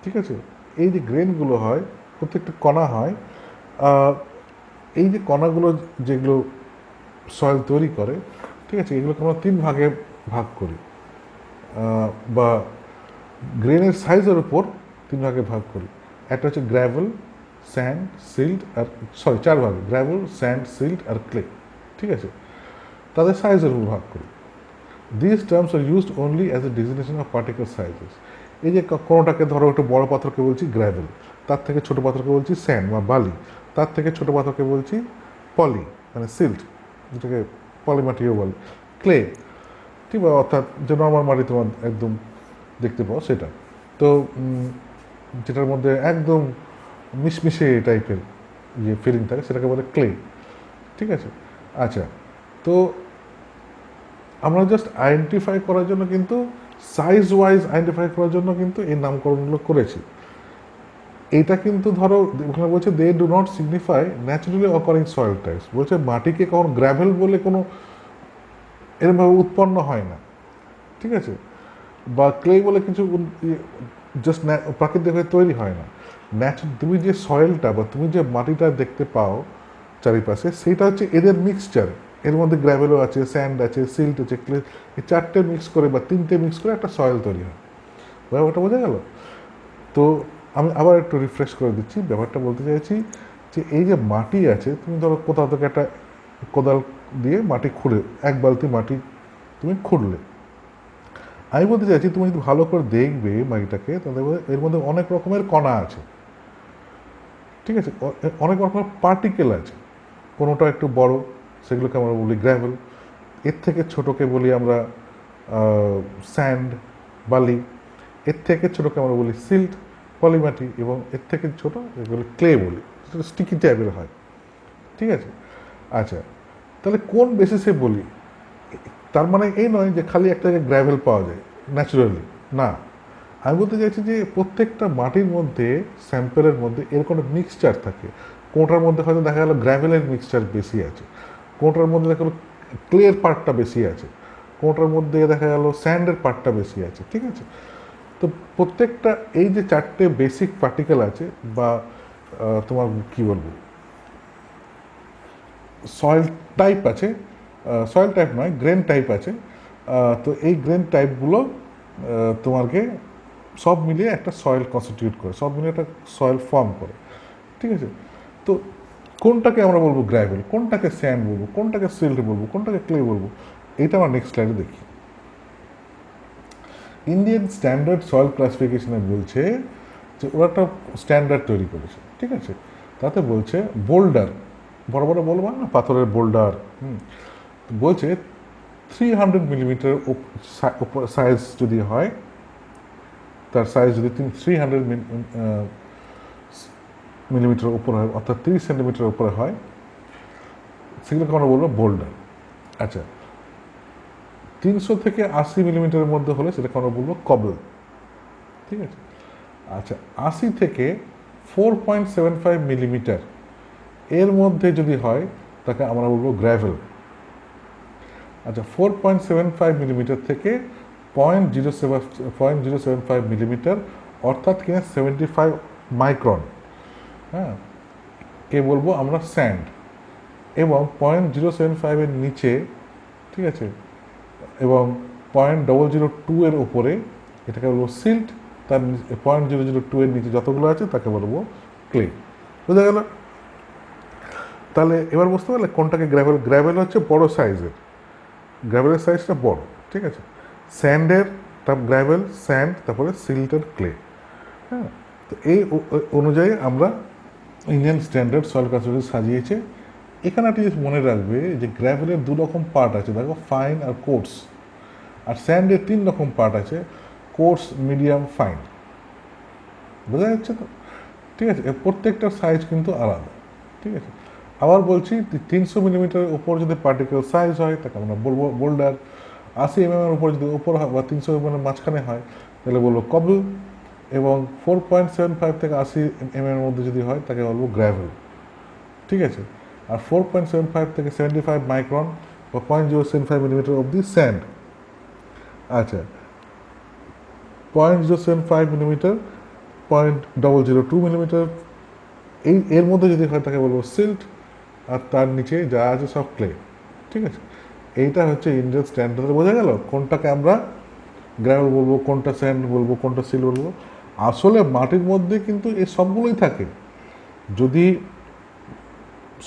ঠিক আছে, এই যে গ্রেনগুলো হয়, প্রত্যেকটা কণা হয়, এই যে কণাগুলো যেগুলো সয়েল তৈরি করে, ঠিক আছে, এগুলোকে আমরা 3 ভাগে ভাগ করি, বা গ্রেনের সাইজের উপর 3 ভাগে ভাগ করি। একটা হচ্ছে গ্র্যাভেল, স্যান্ড, সিল্ট, আর 4 ভাগে, গ্র্যাভেল, স্যান্ড, সিল্ট আর ক্লে, ঠিক আছে। তাদের সাইজের উপর ভাগ করি। This terms are used only as a designation of particular sizes. এই যে কোনোটাকে ধরো একটু বড় পাথরকে বলছি গ্র্যাভেল, তার থেকে ছোট পাথরকে বলছি স্যান্ড বা বালি, তার থেকে ছোট পাথরকে বলছি পলি মানে সিল্ট, যেটাকে পলিমাটিও বলে, ক্লে, ঠিক আছে, অর্থাৎ যে নর্মাল মাটি তোমার একদম দেখতে পাও সেটা। তো যেটার মধ্যে একদম মিশমিশে টাইপের যে ফিলিং থাকে সেটাকে বলে ক্লে, ঠিক আছে। আচ্ছা, তো আমরা জাস্ট আইডেন্টিফাই করার জন্য কিন্তু সাইজ ওয়াইজ আইডেন্টিফাই করার জন্য কিন্তু এই নামকরণগুলো করেছি। এটা কিন্তু ধরো ওখানে বলছে they do not signify naturally occurring soil types, বলছে মাটিকে কখন গ্র্যাভেল বলে কোনো এরকমভাবে উৎপন্ন হয় না, ঠিক আছে, বা ক্লে বলে কিছু জাস্ট প্রাকৃতিকভাবে তৈরি হয় না। তুমি যে সয়েলটা বা তুমি যে মাটিটা দেখতে পাও চারিপাশে, সেইটা হচ্ছে এদের মিক্সচার। এর মধ্যে গ্র্যাভেলও আছে, স্যান্ড আছে, সিল্ট আছে, ক্লে, এই চারটে মিক্স করে বা তিনটে মিক্স করে একটা সয়েল তৈরি হয়। ব্যাপারটা বোঝা গেল? তো আমি আবার একটু রিফ্রেশ করে দিচ্ছি। ব্যাপারটা বলতে চাইছি যে এই যে মাটি আছে, তুমি ধরো কোথাও থেকে একটা কোদাল দিয়ে মাটি খুঁড়ে, এক বালতি মাটি তুমি খুঁড়লে, আমি বলতে চাইছি তুমি যদি ভালো করে দেখবে মাটিটাকে, তাহলে এর মধ্যে অনেক রকমের কণা আছে, ঠিক আছে, অনেক রকমের পার্টিকেল আছে। কোনোটা একটু বড়, সেগুলোকে আমরা বলি গ্র্যাভেল, এর থেকে ছোটোকে বলি আমরা স্যান্ড, বালি, এর থেকে ছোটোকে আমরা বলি সিল্ট, পলিমাটি, এবং এর থেকে ছোটো এগুলো ক্লে বলি, সেটা স্টিকি টাইপের হয়, ঠিক আছে। আচ্ছা, তাহলে কোন বেসিসে বলি? তার মানে এই নয় যে খালি একটা গ্র্যাভেল পাওয়া যায় ন্যাচুরালি, না। আমি বলতে চাইছি যে প্রত্যেকটা মাটির মধ্যে, স্যাম্পেলের মধ্যে এরকম একটা মিক্সচার থাকে। কোনটার মধ্যে হয়তো দেখা গেলো গ্র্যাভেলের মিক্সচার বেশি আছে, কোনটার মধ্যে দেখা গেলো ক্লের পার্টটা বেশি আছে, কোনটার মধ্যে দেখা গেলো স্যান্ডের পার্টটা বেশি আছে, ঠিক আছে। তো প্রত্যেকটা এই যে চারটে বেসিক পার্টিকেল আছে বা তোমার কি বলবো সয়েল টাইপ আছে, সয়েল টাইপ নয় গ্রেন টাইপ আছে। তো এই গ্রেন টাইপগুলো তোমাকে সব মিলিয়ে একটা সয়েল কনস্টিটিউট করে, সব মিলিয়ে একটা সয়েল ফর্ম করে, ঠিক আছে। তো কোনটাকে আমরা বলবো গ্র্যাভেল, কোনটাকে স্যান্ড বলবো, কোনটাকে সিল্ট বলবো, কোনটাকে ক্লে বলবো, এটা আমরা নেক্সট স্লাইডে দেখি। ইন্ডিয়ান স্ট্যান্ডার্ড সয়েল ক্লাসিফিকেশনে বলছে যে ওরা একটা স্ট্যান্ডার্ড তৈরি করেছে, ঠিক আছে। তাতে বলছে বোল্ডার, বড় বড় বলবো না পাথরের বোল্ডার, বলছে 300 মিলিমিটার সাইজ যদি হয়, তার সাইজ যদি 300 মিলিমিটার উপরে হয়, অর্থাৎ 30 সেন্টিমিটার উপরে হয়, সেগুলোকে আমরা বলবো বোল্ডার। আচ্ছা, 300 থেকে 80 মিলিমিটারের মধ্যে হলে সেটাকে আমরা বলবো কবল, ঠিক আছে। আচ্ছা, 80 থেকে 4.75 মিলিমিটার এর মধ্যে যদি হয় তাকে আমরা বলবো গ্র্যাভেল। আচ্ছা, 4.75 মিলিমিটার থেকে 0.075 মিলিমিটার, অর্থাৎ কিনা 75 মাইক্রন, হ্যাঁ, কে বলবো আমরা স্যান্ড। এবং 0.075-এর নিচে, ঠিক আছে, এবং 0.002 এর উপরে এটাকে বলবো সিল্ট, তার 0.002 এর নিচে যতগুলো আছে তাকে বলবো ক্লে। বুঝা গেল? তাহলে এবার বুঝতে পারলে কোনটাকে গ্র্যাভেল। গ্র্যাভেল হচ্ছে বড় সাইজের, গ্র্যাভেলের সাইজটা বড়, ঠিক আছে। স্যান্ডের তার গ্র্যাভেল, স্যান্ড, তারপরে সিল্টের ক্লে, হ্যাঁ। তো এই অনুযায়ী আমরা ইন্ডিয়ান স্ট্যান্ডার্ড সয়েল ক্লাসিফিকেশন সাজিয়েছে। এখানে একটা জিনিস মনে রাখবে যে গ্র্যাভেলের 2 রকম পার্ট আছে, দেখো ফাইন আর কোর্স, আর স্যান্ডের 3 রকম পার্ট আছে, কোর্স, মিডিয়াম, ফাইন। বোঝা যাচ্ছে তো? ঠিক আছে, প্রত্যেকটার সাইজ কিন্তু আলাদা, ঠিক আছে। আবার বলছি 300 মিলিমিটারের উপর যদি পার্টিকেল সাইজ হয় তাকে আমরা বলবো বোল্ডার, 80 এর উপর যদি উপর হয় বা 300 এর মাঝখানে হয় তাহলে বলবো কবল, এবং 4.75 থেকে 80 এর মধ্যে যদি হয় তাকে বলবো গ্র্যাভেল, ঠিক আছে। আর 4.75 থেকে 75 মাইক্রন বা 0.075 মিলিমিটার অবধি স্যান্ড। আচ্ছা, 0.075 মিলিমিটার, 0.002 মিলিমিটার এর মধ্যে যদি হয় তাকে বলবো সিল্ট, আর তার নিচে যা আছে সব ক্লে, ঠিক আছে। এইটা হচ্ছে ইন্ডিয়ান স্ট্যান্ডার্ড। বোঝা গেল কোনটাকে আমরা গ্র্যাভেল বলবো, কোনটা স্যান্ড বলবো, কোনটা সিল বলবো। আসলে মাটির মধ্যে কিন্তু এই সবগুলোই থাকে, যদি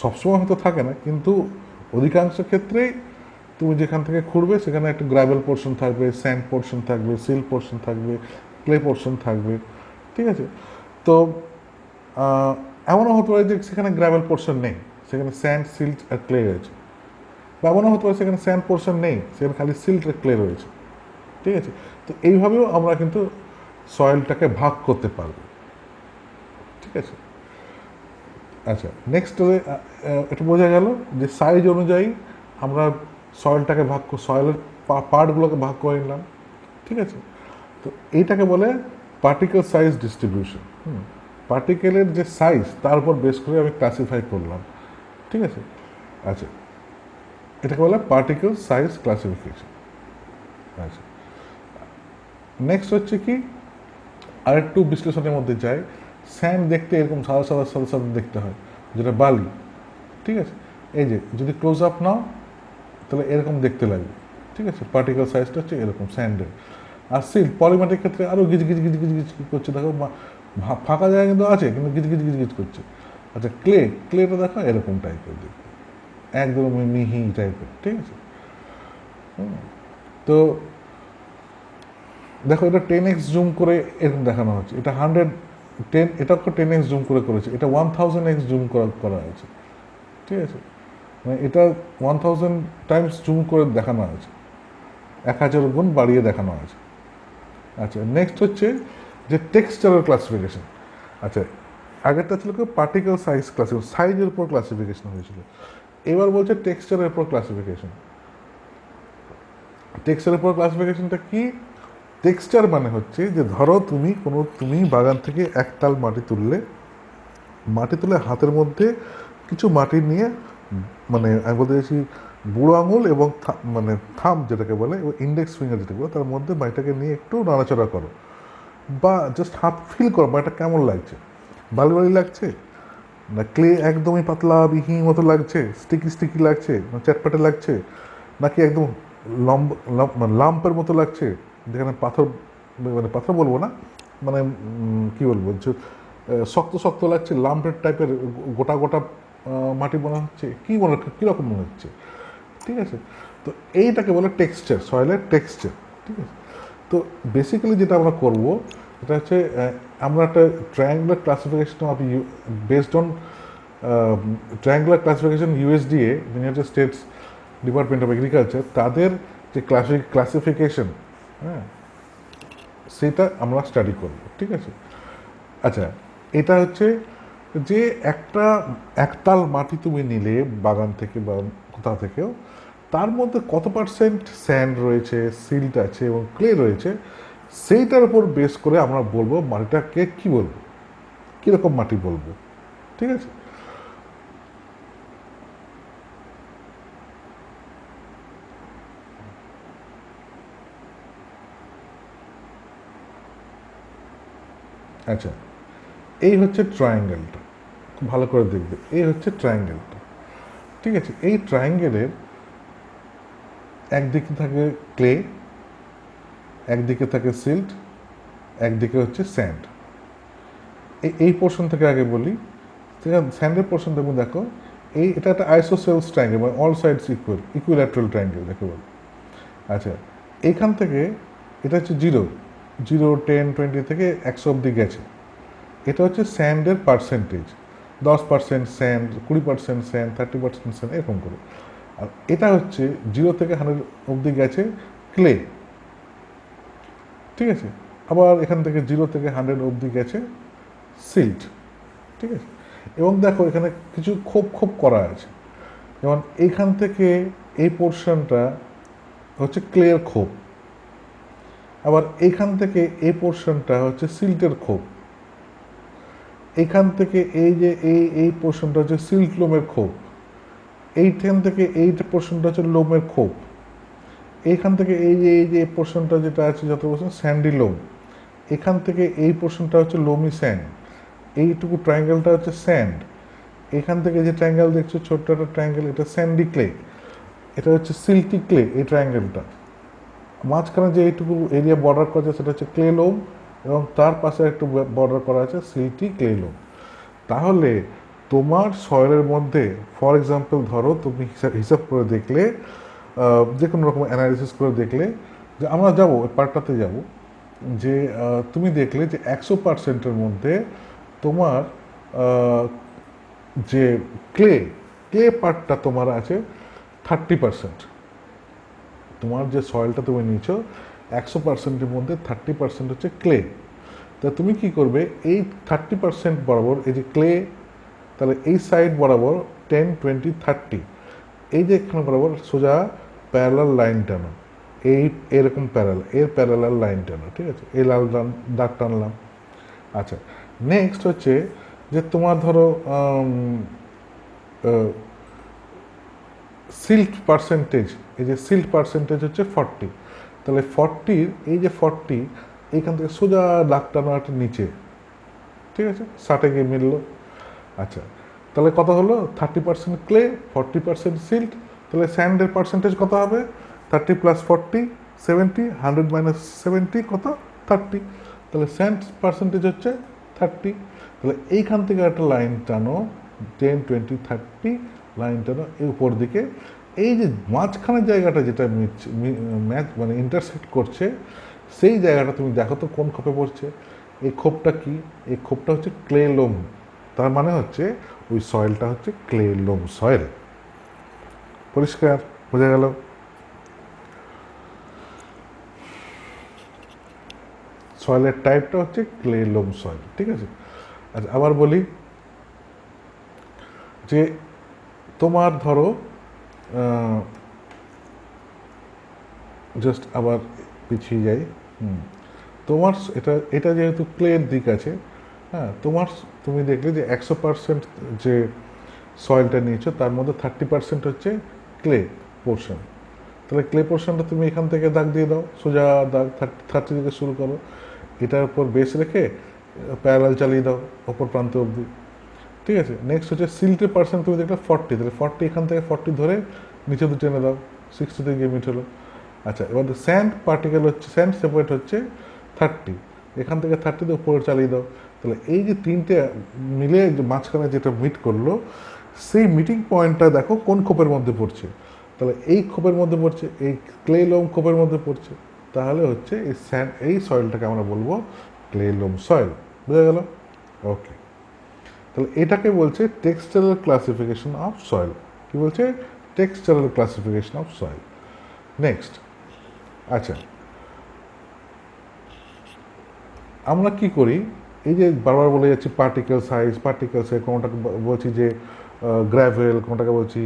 সবসময় হয়তো থাকে না, কিন্তু অধিকাংশ ক্ষেত্রেই তুমি যেখান থেকে খুঁড়বে সেখানে একটা গ্রাভেল পোর্শন থাকবে, স্যান্ড পোর্শন থাকবে, সিল পোর্শন থাকবে, ক্লে পোর্শন থাকবে, ঠিক আছে? তো এমনও হতে পারে যে সেখানে গ্রাভেল পোর্শন নেই, সেখানে স্যান্ড, সিল্ট আর ক্লে রয়েছে। বা এমনও হতে পারে সেখানে স্যান্ড পোর্শন নেই, সেখানে খালি সিল্ট আর ক্লে রয়েছে, ঠিক আছে? তো এইভাবেও আমরা কিন্তু সয়েলটাকে ভাগ করতে পারবো, ঠিক আছে? আচ্ছা, নেক্সট এটা বোঝা গেল যে সাইজ অনুযায়ী আমরা সয়েলটাকে সয়েলের পার্টগুলোকে ভাগ করে নিলাম, ঠিক আছে? তো এইটাকে বলে পার্টিকেল সাইজ ডিস্ট্রিবিউশন। পার্টিকেলের যে সাইজ তার উপর বেস করে আমি ক্লাসিফাই করলাম, ঠিক আছে? আচ্ছা, এটাকে বলে পার্টিকেল সাইজ ক্লাসিফিকেশন। আচ্ছা, নেক্সট হচ্ছে কি, আরেকটু বিশ্লেষণের মধ্যে যায়। স্যান্ড দেখতে এরকম সাদা সাদা সাদা সাদা দেখতে হয়, যেটা বালি, ঠিক আছে? এই যে যদি ক্লোজ আপ নাও তাহলে এরকম দেখতে লাগবে, ঠিক আছে? পার্টিকেল সাইজটা হচ্ছে এরকম স্যান্ডের। আর সিল্ট পলিমাটিক ক্ষেত্রে আরও গিজ গিজ গিজ গিজ গিজ করছে, দেখো ফাঁকা জায়গা কিন্তু আছে কিন্তু গিজ গিজ গিজ গিজ করছে। আচ্ছা, ক্লেটা দেখো এরকম টাইপের দেখতে, একদম মিহি টাইপের, ঠিক আছে? তো দেখো এটা 10x জুম করে এরকম দেখানো হচ্ছে, এটা 110, এটাকে 10x জুম করে করেছে, এটা 1000x জুম করা হয়েছে, ঠিক আছে? মানে এটা 1000 টাইমস জুম করে দেখানো হয়েছে, 1000 গুণ বাড়িয়ে দেখানো হয়েছে। আচ্ছা, নেক্সট হচ্ছে যে টেক্সচারাল ক্লাসিফিকেশন। আচ্ছা, আগেরটা ছিল কি পার্টিকেল সাইজ ক্লাসিফিকেশন, সাইজের উপর ক্লাসিফিকেশন হয়েছিল। এবার বলছে টেক্সচারের উপর ক্লাসিফিকেশন। টেক্সচারের উপর ক্লাসিফিকেশনটা কি? টেক্সচার মানে হচ্ছে যে ধরো তুমি বাগান থেকে একতাল মাটি তুলে হাতের মধ্যে কিছু মাটি নিয়ে, মানে আমি বলতে চাইছি বুড়ো আঙুল এবং মানে থাম যেটাকে বলে, ইন্ডেক্স ফিঙ্গার যেটাকে বলে, তার মধ্যে মাটিটাকে নিয়ে একটু নাড়াচাড়া করো, বা জাস্ট হাত ফিল করো মাটিটা কেমন লাগছে, বালি বালি লাগছে না ক্লে একদমই পাতলা বিহি মতো লাগছে, স্টিকি স্টিকি লাগছে না চ্যাটপ্যাটে লাগছে, নাকি একদম লাম্পের মতো লাগছে, যেখানে পাথর, মানে পাথর বলবো না, মানে কী বলবো, যে শক্ত শক্ত লাগছে, লাম্পের টাইপের গোটা গোটা মাটি মনে হচ্ছে, কীরকম মনে হচ্ছে, ঠিক আছে? তো এইটাকে বলে টেক্সচার, সয়েলের টেক্সচার, ঠিক আছে? তো বেসিক্যালি যেটা আমরা করব এটা হচ্ছে আমরা একটা triangular classification of based on triangular classification USDA, United states department of agriculture, তাদের যে ক্লাসিফিকেশন, হ্যাঁ, সেটা আমরা স্টাডি করব, ঠিক আছে? আচ্ছা, এটা হচ্ছে যে একতাল মাটি তুমি নিলে বাগান থেকে বা কোথা থেকেও, তার মধ্যে কত পার্সেন্ট স্যান্ড রয়েছে, সিল্ট আছে এবং ক্লে রয়েছে, সেইটার উপর বেস করে আমরা বলবো মাটিটাকে কী বলবো, কীরকম মাটি বলবো, ঠিক আছে? আচ্ছা, এই হচ্ছে ট্রায়াঙ্গেলটা, খুব ভালো করে দেখবে, এই হচ্ছে ট্রায়াঙ্গেলটা, ঠিক আছে? এই ট্রায়াঙ্গেলের একদিকে থাকে ক্লে, একদিকে থাকে সিল্ট, একদিকে হচ্ছে স্যান্ড। এই পোর্শন থেকে আগে বলি, স্যান্ডের পোর্শন তুমি দেখো, এটা একটা আইসোসেলস ট্রায়াঙ্গেল, মানে অল সাইডস ইকুইল্যাটারাল ট্রায়াঙ্গেল যাকে বলে। আচ্ছা, এইখান থেকে এটা হচ্ছে 0, 0, 10, 20 থেকে 100 অব্দি গেছে, এটা হচ্ছে স্যান্ডের পার্সেন্টেজ, 10% স্যান্ড, 20% স্যান্ড, 30% স্যান্ড, এরকম করে। আর এটা হচ্ছে 0 থেকে 100 অব্দি গেছে ক্লে, ঠিক আছে? আবার এখান থেকে 0 থেকে 100 অব্দি গেছে সিল্ট, ঠিক আছে? এবং দেখো এখানে কিছু খোপ খোপ করা আছে, যেমন এইখান থেকে এই পোর্শনটা হচ্ছে ক্লের খোপ, আবার এইখান থেকে এই পোর্শনটা হচ্ছে সিল্টের খোপ, এইখান থেকে এই যে এই পোর্শনটা হচ্ছে সিল্ট লোমের খোপ, এইখান থেকে এই পোর্শনটা হচ্ছে লোমের খোপ, এইখান থেকে এই যে পোর্শনটা যেটা আছে যত বলছেন স্যান্ডি লোম, এখান থেকে এই পোর্শনটা হচ্ছে লোমি স্যান্ড, এইটুকু ট্রায়াঙ্গেলটা হচ্ছে স্যান্ড, এখান থেকে যে ট্রায়াঙ্গেল দেখছো ছোট্ট একটা ট্রায়াঙ্গেল, এটা স্যান্ডি ক্লে, এটা হচ্ছে সিল্কি ক্লে, এই ট্রায়াঙ্গেলটা মাঝখানে যে এইটুকু এরিয়া বর্ডার করা আছে সেটা হচ্ছে ক্লে লোম, এবং তার পাশে একটু বর্ডার করা আছে সিল্কি ক্লে লোম। তাহলে তোমার সয়েলের মধ্যে ফর এক্সাম্পল ধরো তুমি হিসাব করে দেখলে যে কোনো রকম অ্যানালিসিস করে দেখলে যে আমরা যাবো ওই পার্টটাতে যাব, যে তুমি দেখলে যে 100%-এর মধ্যে তোমার যে ক্লে ক্লে পার্টটা তোমার আছে 30%। তোমার যে সয়েলটা তুমি নিয়েছো 100%-এর মধ্যে 30% হচ্ছে ক্লে। তা তুমি কি করবে, এই 30% বরাবর এই যে ক্লে, তাহলে এই সাইড বরাবর 10, 20, 30, এই যে এখানে বরাবর সোজা প্যারালাল লাইন টানো, এই এরকম এর প্যারালাল লাইন টানো, ঠিক আছে, এই লাল দাগ টানলাম। আচ্ছা, নেক্সট হচ্ছে যে তোমার ধরো সিল্ট পার্সেন্টেজ, এই যে সিল্ট পার্সেন্টেজ হচ্ছে 40, তাহলে 40-র এই যে 40 এইখান থেকে সোজা দাগ টানো একটা নিচে, ঠিক আছে, 60-এ গিয়ে মিললো। আচ্ছা, তাহলে কত হলো, 30% ক্লে, 40% সিল্ট, তাহলে স্যান্ডের পার্সেন্টেজ কত হবে, 30 + 40, 70, 100 - 70 কত, 30, তাহলে স্যান্ড পার্সেন্টেজ হচ্ছে 30। তাহলে এইখান থেকে একটা লাইন টানো, 10, 20, 30 লাইন টানো এই উপর দিকে, এই যে মাঝখানের জায়গাটা যেটা ম্যাচ মানে ইন্টারসেক্ট করছে, সেই জায়গাটা তুমি দেখো তো কোন খোপে পড়ছে। এই খোপটা কি, এই খোপটা হচ্ছে ক্লে লোম, তার মানে হচ্ছে ওই সয়েলটা হচ্ছে ক্লে লোম সয়েল। পরিষ্কার, বোঝা গেল? সয়েলের টাইপটা হচ্ছে ক্লে লোম সয়েল, ঠিক আছে। আচ্ছা, আবার বলি যে তোমার ধরো জাস্ট আবার পিছিয়ে যাই, তোমার এটা এটা যেহেতু ক্লের দিক আছে, হ্যাঁ, তুমি দেখলে যে 100% যে সয়েলটা নিয়েছো তার মধ্যে 30% হচ্ছে ক্লে পোর্শন। তাহলে ক্লে পোর্শনটা তুমি এখান থেকে দাগ দিয়ে দাও, সোজা দাগ 30 থেকে শুরু করো, এটার উপর বেস রেখে প্যারালাল চালিয়ে দাও অপর প্রান্ত অবধি, ঠিক আছে। নেক্সট হচ্ছে সিল্টের পার্সেন্ট তুমি দেখলে 40, তাহলে 40 এখান থেকে 40 ধরে নিচে তো টেনে দাও, 60 গিয়ে মিট হলো। আচ্ছা, এবার স্যান্ড পার্টিকেল হচ্ছে, স্যান্ড সেপারেট হচ্ছে 30, এখান থেকে 30 দিয়ে উপরে চালিয়ে দাও। তাহলে এই যে তিনটে মিলে যে মাঝখানে যেটা মিট করলো, সেই মিটিং পয়েন্টটা দেখো কোন খোপের মধ্যে পড়ছে, তাহলে এই খোপের মধ্যে পড়ছে, এই ক্লে লোম খোপের মধ্যে পড়ছে, তাহলে হচ্ছে এই এই সয়েলটাকে আমরা বলবো ক্লে লোম সয়েল। বোঝা গেল? ওকে, তাহলে এটাকে বলছে টেক্সচারাল ক্লাসিফিকেশন অফ সয়েল। কি বলছে? টেক্সচারাল ক্লাসিফিকেশন অফ সয়েল। নেক্সট, আচ্ছা, আমরা কি করি, এই যে বারবার বলে যাচ্ছি পার্টিকেল সাইজ, কোনোটাকে বলছি যে গ্র্যাভেল, কোনটাকে বলছি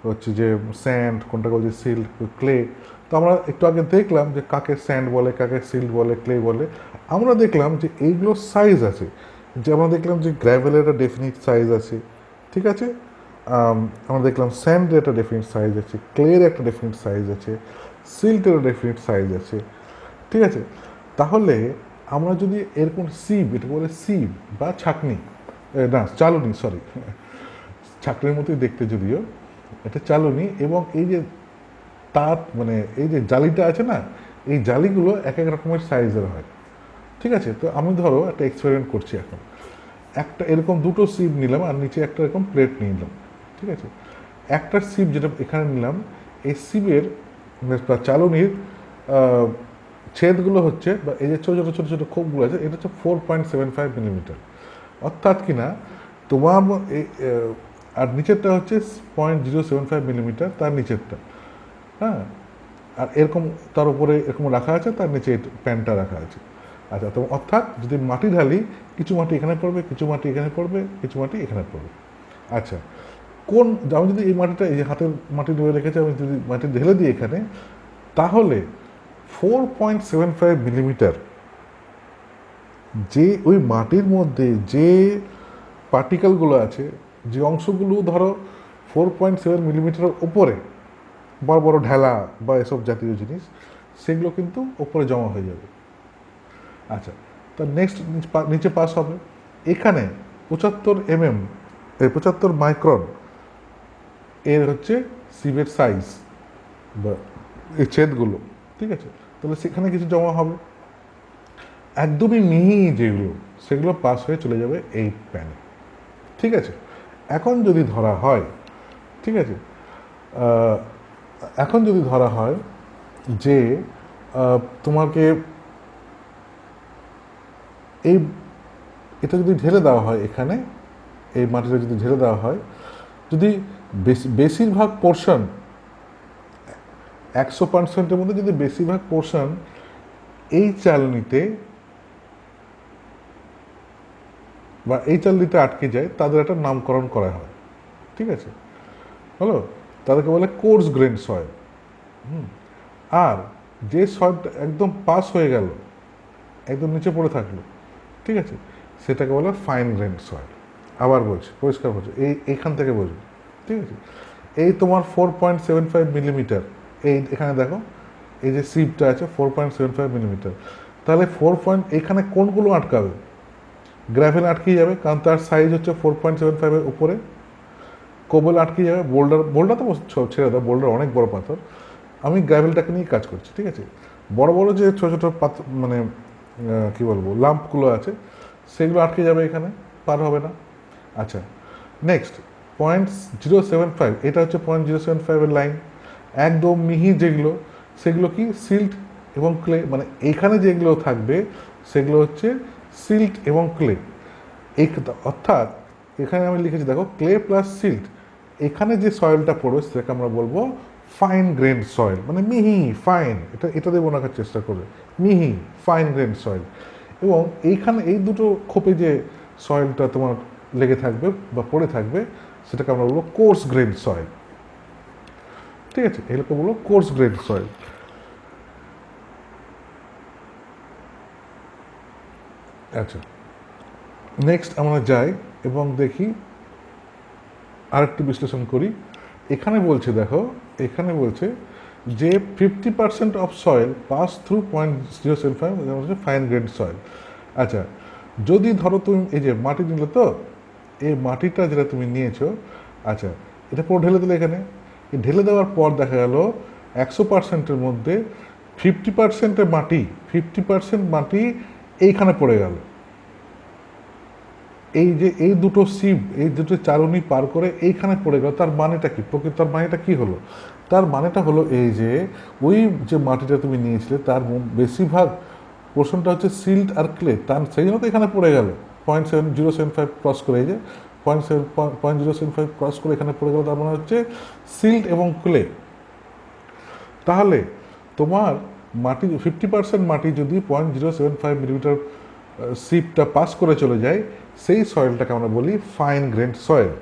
হচ্ছে যে স্যান্ড, কোনটাকে বলছি সিল্ট, ক্লে। তো আমরা একটু আগে দেখলাম যে কাকে স্যান্ড বলে, কাকে সিল্ট বলে, ক্লে বলে। আমরা দেখলাম যে এইগুলোর সাইজ আছে, যে আমরা দেখলাম যে গ্র্যাভেলের একটা ডেফিনিট সাইজ আছে, ঠিক আছে। আমরা দেখলাম স্যান্ডের একটা ডেফিনিট সাইজ আছে, ক্লের একটা ডেফিনিট সাইজ আছে, সিল্টের ডেফিনিট সাইজ আছে, ঠিক আছে। তাহলে আমরা যদি এরকম সিব, এটা বলে সিব বা ছাঁকনি, না চালনি, সরি, ছাঁকনির মতোই দেখতে যদিও, এটা চালনি, এবং এই যে তার মানে এই যে জালিটা আছে না, এই জালিগুলো এক এক রকমের সাইজের হয়, ঠিক আছে। তো আমি ধরো একটা এক্সপেরিমেন্ট করছি এখন, একটা এরকম দুটো সিপ নিলাম আর নিচে একটা এরকম প্লেট নিলাম, ঠিক আছে। একটা সিপ যেটা এখানে নিলাম, এই সিপের চালনির ছেদগুলো হচ্ছে, বা এই যে ছোটো ছোটো ছোটো ছোটো খোপগুলো আছে, এটা হচ্ছে 4.75 মিলিমিটার, অর্থাৎ কিনা তোমার আর নিচেরটা হচ্ছে 0.075 মিলিমিটার, তার নিচেরটা, হ্যাঁ, আর এরকম তার উপরে এরকম রাখা আছে, তার নিচে প্যানটা রাখা আছে। আচ্ছা, তো অর্থাৎ যদি মাটি ঢালি, কিছু মাটি এখানে পড়বে, কিছু মাটি এখানে পড়বে, কিছু মাটি এখানে পড়বে। আচ্ছা, আমি যদি এই মাটিটা, এই যে হাতের মাটি ধরে রেখেছি, আমি যদি মাটি ঢেলে দিই এখানে, তাহলে 4.75 মিলিমিটার যে ওই মাটির মধ্যে যে পার্টিকেলগুলো আছে, যে অংশগুলো ধরো 4.7 মিলিমিটারের ওপরে, বড় বড় ঢেলা বা এসব জাতীয় জিনিস, সেগুলো কিন্তু ওপরে জমা হয়ে যাবে। আচ্ছা, তার নেক্সট নিচে পাস হবে, এখানে 75 75 মাইক্রন এর হচ্ছে সিভের সাইজ বা এই ছেদগুলো, ঠিক আছে। তাহলে সেখানে কিছু জমা হবে, একদমই মিহি যেগুলো, সেগুলো পাস হয়ে চলে যাবে এই প্যানে, ঠিক আছে। এখন যদি ধরা হয়, ঠিক আছে, এখন যদি ধরা হয় যে তোমাকে এটা যদি ঢেলে দেওয়া হয়, এখানে এই মাটিটা যদি ঢেলে দেওয়া হয়, যদি বেশিরভাগ পোর্শন 100%-এর মধ্যে যদি বেশিরভাগ পোর্শন এই চালনিতে বা এই চালনিতে আটকে যায়, তাদের একটা নামকরণ করা হয়। ঠিক আছে, হলো, তাদেরকে বলে কোর্স গ্রেন সয়েল। আর যে সয়েলটা একদম পাস হয়ে গেল, একদম নিচে পড়ে থাকলো, ঠিক আছে, সেটাকে বলে ফাইন গ্রেন সয়েল। আবার বলছি, পরিষ্কার বলছি, এইখান থেকে বুঝবে। ঠিক আছে, এই তোমার 4.75 মিলিমিটার, এখানে দেখো এই যে সিপটা আছে 4.75 মিলিমিটার, তাহলে এখানে কোনগুলো আটকাবে? গ্রাভেল আটকে যাবে, কারণ তার সাইজ হচ্ছে 4.75-এর উপরে। কোবল আটকে যাবে, বোল্ডার তো ছেড়ে দাও, বোল্ডার অনেক বড় পাথর। আমি গ্রাভেলটাকে নিয়ে কাজ করছি। ঠিক আছে, বড় বড় যে ছোটো ছোটো মানে কী বলবো, লাম্পগুলো আছে, সেগুলো আটকে যাবে, এখানে পার হবে না। আচ্ছা, নেক্সট 0.075, এটা হচ্ছে 0.075-এর লাইন। একদম মিহি যেগুলো, সেগুলো কি সিল্ট এবং ক্লে, মানে এখানে যেগুলো থাকবে সেগুলো হচ্ছে সিল্ট এবং ক্লে। অর্থাৎ এখানে আমি লিখেছি দেখো, ক্লে প্লাস সিল্ট, এখানে যে সয়েলটা পড়বে সেটাকে আমরা বলবো ফাইন গ্রেন সয়েল, মানে মিহি ফাইন, এটা দেবো রাখার চেষ্টা করবে, মিহি ফাইন গ্রেন সয়েল। এবং এইখানে এই দুটো খোপে যে সয়েলটা তোমার লেগে থাকবে বা পড়ে থাকবে, সেটাকে আমরা বলবো কোর্স গ্রেন সয়েল। ঠিক আছে, এগুলোকে বলবো কোর্স গ্রেন সয়েল। আচ্ছা, নেক্সট আমরা যাই এবং দেখি আরেকটু বিশ্লেষণ করি। এখানে বলছে দেখো, এখানে বলছে যে 50% অফ সয়েল পাস থ্রু 0.075 হচ্ছে ফাইন গ্রেড সয়েল। আচ্ছা, যদি ধরো তুমি এই যে মাটি নিলে, তো এই মাটিটা যেটা তুমি নিয়েছো, আচ্ছা, এটা পুরো ঢেলে দিলে এখানে। ঢেলে দেওয়ার পর দেখা গেল 100%-এর মধ্যে 50%-এর মাটি, 50% মাটি এইখানে পড়ে গেল। এই যে এই দুটো সিপ, এই দুটো চারণি পার করে এইখানে পড়ে গেল, তার মানেটা কি? তার মানেটা কি হলো? তার মানেটা হলো এই যে ওই যে মাটিটা তুমি নিয়েছিলে তার বেশিরভাগ পোর্শনটা হচ্ছে সিল্ট আর ক্লে, তার সেই জন্য তো এখানে পড়ে গেল। 0.075 ক্রস করে, এই যে 0.075 ক্রস করে এখানে পড়ে গেল, তার মানে হচ্ছে সিল্ট এবং ক্লে। তাহলে তোমার মাটি 50% মাটি যদি 0.075 মিলিমিটার সিপটা পাস করে চলে যায়, সেই সয়েলটাকে আমরা বলি ফাইন গ্রেন সয়েল।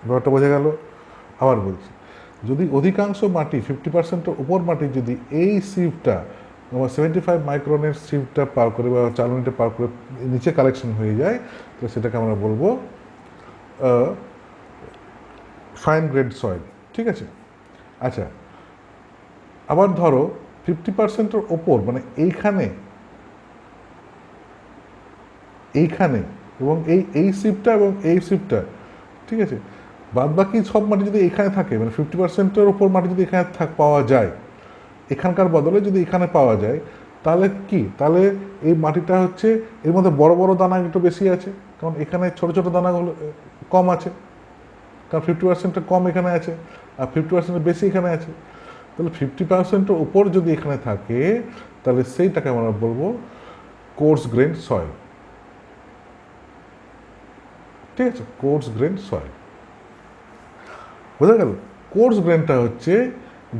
ব্যাপারটা বোঝা গেল? আবার বলছি, যদি অধিকাংশ মাটি 50%-এর উপর মাটি যদি এই সিপটা 75 মাইক্রনের সিপটা পার করে বা চালনিটা পার করে নিচে কালেকশন হয়ে যায়, তো সেটাকে আমরা বলবো ফাইন গ্রেড সয়েল। ঠিক আছে, আচ্ছা, আবার ধরো 50%-এর ওপর, মানে এইখানে এবং এই সিপটা এবং এই সিপটা, ঠিক আছে, বাদ বাকি সব মাটি যদি এখানে থাকে, মানে 50%-এর ওপর মাটি যদি এখানে পাওয়া যায়, এখানকার বদলে যদি এখানে পাওয়া যায়, তাহলে কি? তাহলে এই মাটিটা হচ্ছে, এর মধ্যে বড় বড় দানা একটু বেশি আছে, কারণ এখানে ছোট ছোট দানাগুলো কম আছে, কারণ 50%-এর কম এখানে আছে আর 50%-এর বেশি এখানে আছে। তাহলে 50%-এর উপর যদি এখানে থাকে, তাহলে সেইটাকে আমরা বলবো কোর্স গ্রেন সয়েল। ঠিক আছে, কোর্স গ্রেন সয়েল। বোঝা গেল? কোর্স গ্রেনটা হচ্ছে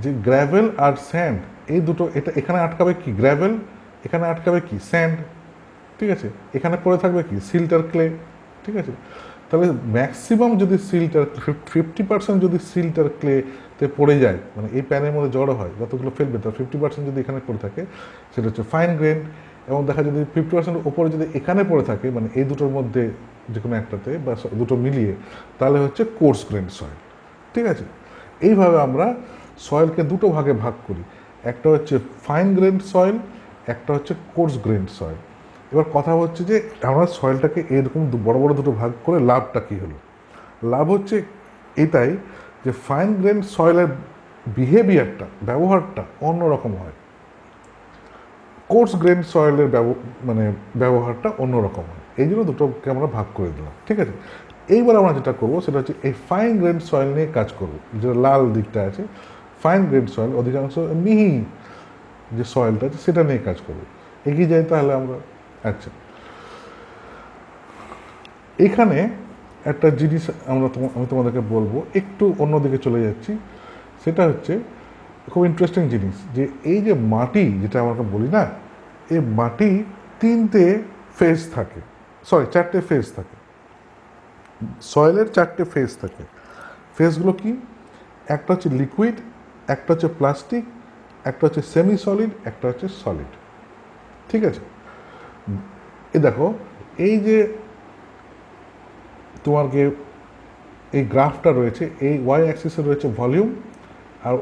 যে গ্র্যাভেল আর স্যান্ড, এই দুটো, এটা এখানে আটকাবে কি? গ্র্যাভেল, এখানে আটকাবে কি? স্যান্ড। ঠিক আছে, এখানে পড়ে থাকবে কি? সিল্ট আর ক্লে। ঠিক আছে, তাহলে ম্যাক্সিমাম যদি সিল্ট আর 50% যদি সিল্ট আর ক্লেতে পড়ে যায়, মানে এই প্যানের মধ্যে জড়ো হয়, যতগুলো ফেলবে তার 50% যদি এখানে পড়ে থাকে, সেটা হচ্ছে ফাইন গ্রেন। এবং দেখা যদি 50% ওপরে যদি এখানে পড়ে থাকে, মানে এই দুটোর মধ্যে যে কোনো একটাতে বা দুটো মিলিয়ে, তাহলে হচ্ছে কোর্স গ্রেন সয়েল। ঠিক আছে, এইভাবে আমরা সয়েলকে দুটো ভাগে ভাগ করি, একটা হচ্ছে ফাইন গ্রেন সয়েল, একটা হচ্ছে কোর্স গ্রেন সয়েল। এবার কথা হচ্ছে যে আমরা সয়েলটাকে এরকম বড় বড় দুটো ভাগ করে লাভটা কী হলো? লাভ হচ্ছে এটাই যে ফাইন গ্রেন সয়েলের বিহেভিয়ারটা, ব্যবহারটা অন্যরকম হয়, কোর্স গ্রেন সয়েলের মানে ব্যবহারটা অন্যরকম হয়। এই জন্য দুটোকে আমরা ভাগ করে দিলাম। ঠিক আছে, এইবার আমরা যেটা করবো সেটা হচ্ছে এই ফাইন গ্রেন সয়েল নিয়ে কাজ করবো, যেটা লাল দিকটা আছে, ফাইন গ্রেড সয়েল, অধিকাংশ মিহি যে সয়েলটা আছে সেটা নিয়ে কাজ করবে। এগিয়ে যাই তাহলে আমরা। আচ্ছা, এখানে একটা জিনিস আমি তোমাদেরকে বলবো, একটু অন্যদিকে চলে যাচ্ছি। সেটা হচ্ছে খুব ইন্টারেস্টিং জিনিস, যে এই যে মাটি যেটা আমাকে বলি না, এই মাটি তিনটে ফেজ থাকে, চারটে ফেজ থাকে, সয়েলের চারটে ফেজ থাকে। ফেজগুলো কি? একটা হচ্ছে লিকুইড, একটা হচ্ছে প্লাস্টিক, একটা হচ্ছে সেমি সলিড, একটা হচ্ছে সলিড। ঠিক আছে, এ দেখো, এই যে তোমাকে এই গ্রাফটা রয়েছে, এই ওয়াই অ্যাক্সিসে রয়েছে ভলিউম, আর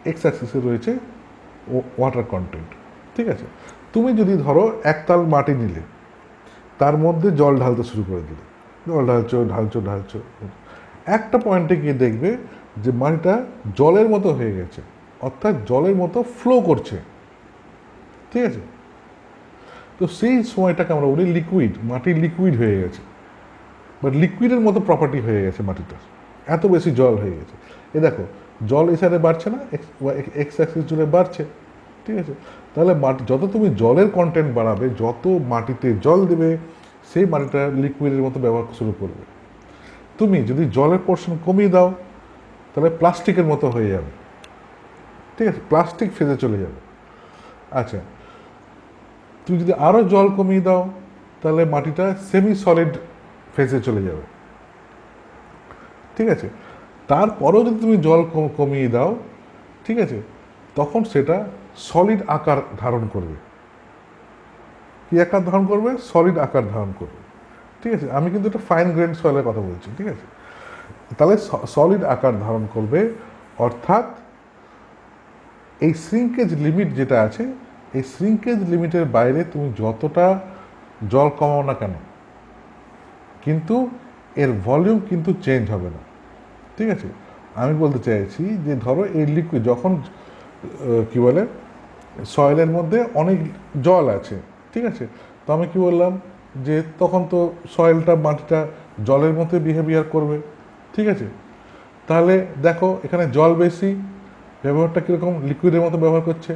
এক্স অ্যাক্সিসে রয়েছে ওয়াটার কন্টেন্ট। ঠিক আছে, তুমি যদি ধরো একতাল মাটি নিলে, তার মধ্যে জল ঢালতে শুরু করে দিলে, জল ঢালছো ঢালছো ঢালছো, একটা পয়েন্টে গিয়ে দেখবে যে মাটিটা জলের মতো হয়ে গেছে, অর্থাৎ জলের মতো ফ্লো করছে। ঠিক আছে, তো সেই সময়টাকে আমরা বলি লিকুইড, মাটি লিকুইড হয়ে গেছে, বাট লিকুইডের মতো প্রপার্টি হয়ে গেছে মাটিটার, এত বেশি জল হয়ে গেছে। এ দেখো, জল এই সাইডে বাড়ছে না, এক্স অ্যাক্সিস জুড়ে বাড়ছে। ঠিক আছে, তাহলে মাটি, যত তুমি জলের কন্টেন্ট বাড়াবে, যত মাটিতে জল দেবে, সেই মাটিটা লিকুইডের মতো ব্যবহার শুরু করবে। তুমি যদি জলের পোর্শন কমিয়ে দাও, তাহলে প্লাস্টিকের মতো হয়ে যাবে। ঠিক আছে, প্লাস্টিক ফেজে চলে যাবে। আচ্ছা, তুমি যদি আরও জল কমিয়ে দাও, তাহলে মাটিটা সেমি সলিড ফেজে চলে যাবে। ঠিক আছে, তারপরেও যদি তুমি জল কমিয়ে দাও, ঠিক আছে, তখন সেটা সলিড আকার ধারণ করবে। কি আকার ধারণ করবে? সলিড আকার ধারণ করবে। ঠিক আছে, আমি কিন্তু একটা ফাইন গ্রেন সয়েলের কথা বলছি। ঠিক আছে, তাহলে সলিড আকার ধারণ করবে, অর্থাৎ এই শ্রিঙ্কেজ লিমিট যেটা আছে, এই শ্রিঙ্কেজ লিমিটের বাইরে তুমি যতটা জল কমাও না কেন, কিন্তু এর ভলিউম কিন্তু চেঞ্জ হবে না। ঠিক আছে, আমি বলতে চাইছি যে ধরো এই লিকুইড যখন কি বলে সয়েলের মধ্যে অনেক জল আছে, ঠিক আছে, তো আমি কি বললাম যে তখন তো সয়েলটা, মাটিটা জলের মতো বিহেভিয়ার করবে। ঠিক আছে, তাহলে দেখো এখানে জল বেশি, ব্যবহারটা কীরকম, লিকুইডের মতো ব্যবহার করছে।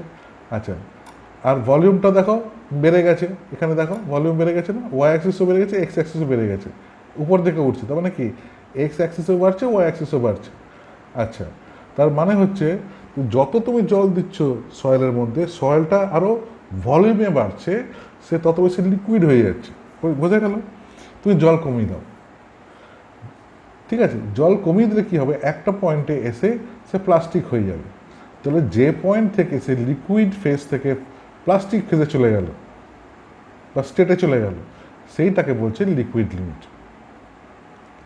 আচ্ছা, আর ভলিউমটা দেখো বেড়ে গেছে, এখানে দেখো ভলিউম বেড়ে গেছে না, ওয়াই অ্যাক্সিসও বেড়ে গেছে, এক্স অ্যাক্সিসও বেড়ে গেছে, উপর দিকে উঠছে, তার মানে কি এক্স অ্যাক্সিসও বাড়ছে, ওয়াই অ্যাক্সিসও বাড়ছে। আচ্ছা, তার মানে হচ্ছে যত তুমি জল দিচ্ছ সয়েলের মধ্যে, সয়েলটা আরও ভলিউমে বাড়ছে, সে তত বেশি লিকুইড হয়ে যাচ্ছে। বোঝা গেল? তুমি জল কমিয়ে দাও, ঠিক আছে, জল কমিয়ে দিলে কী হবে, একটা পয়েন্টে এসে সে প্লাস্টিক হয়ে যাবে। তাহলে যে পয়েন্ট থেকে সে লিকুইড ফেজ থেকে প্লাস্টিক ফেজে চলে গেল বা স্টেটে চলে গেল, সেইটাকে বলছে লিকুইড লিমিট।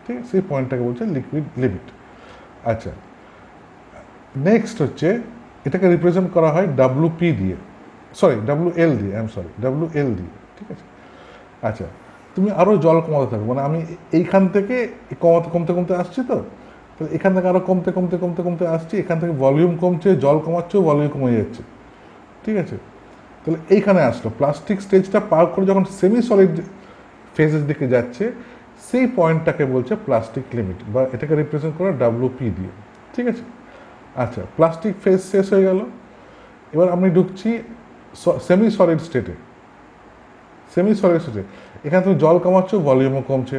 ঠিক আছে, সেই পয়েন্টটাকে বলছে লিকুইড লিমিট। আচ্ছা, নেক্সট হচ্ছে এটাকে রিপ্রেজেন্ট করা হয় WP দিয়ে, WL দিয়ে, WL দিয়ে। ঠিক আছে, আচ্ছা, তুমি আরও জল কমাতে থাকো, মানে আমি এইখান থেকে কমতে কমতে আসছি, তো তাহলে এখান থেকে আরও কমতে কমতে কমতে কমতে আসছি, এখান থেকে ভলিউম কমছে, জল কমাচ্ছেও ভলিউম কমে যাচ্ছে। ঠিক আছে, তাহলে এইখানে আসলো প্লাস্টিক স্টেজটা পার করে যখন সেমি সলিড ফেজের দিকে যাচ্ছে, সেই পয়েন্টটাকে বলছে প্লাস্টিক লিমিট, বা এটাকে রিপ্রেজেন্ট করা WP দিয়ে। ঠিক আছে, আচ্ছা, প্লাস্টিক ফেজ শেষ হয়ে গেল, এবার আমি ঢুকছি সেমি সলিড স্টেটে। সেমি সলিড স্টেটে এখানে তুমি জল কমাচ্ছ, ভলিউমও কমছে,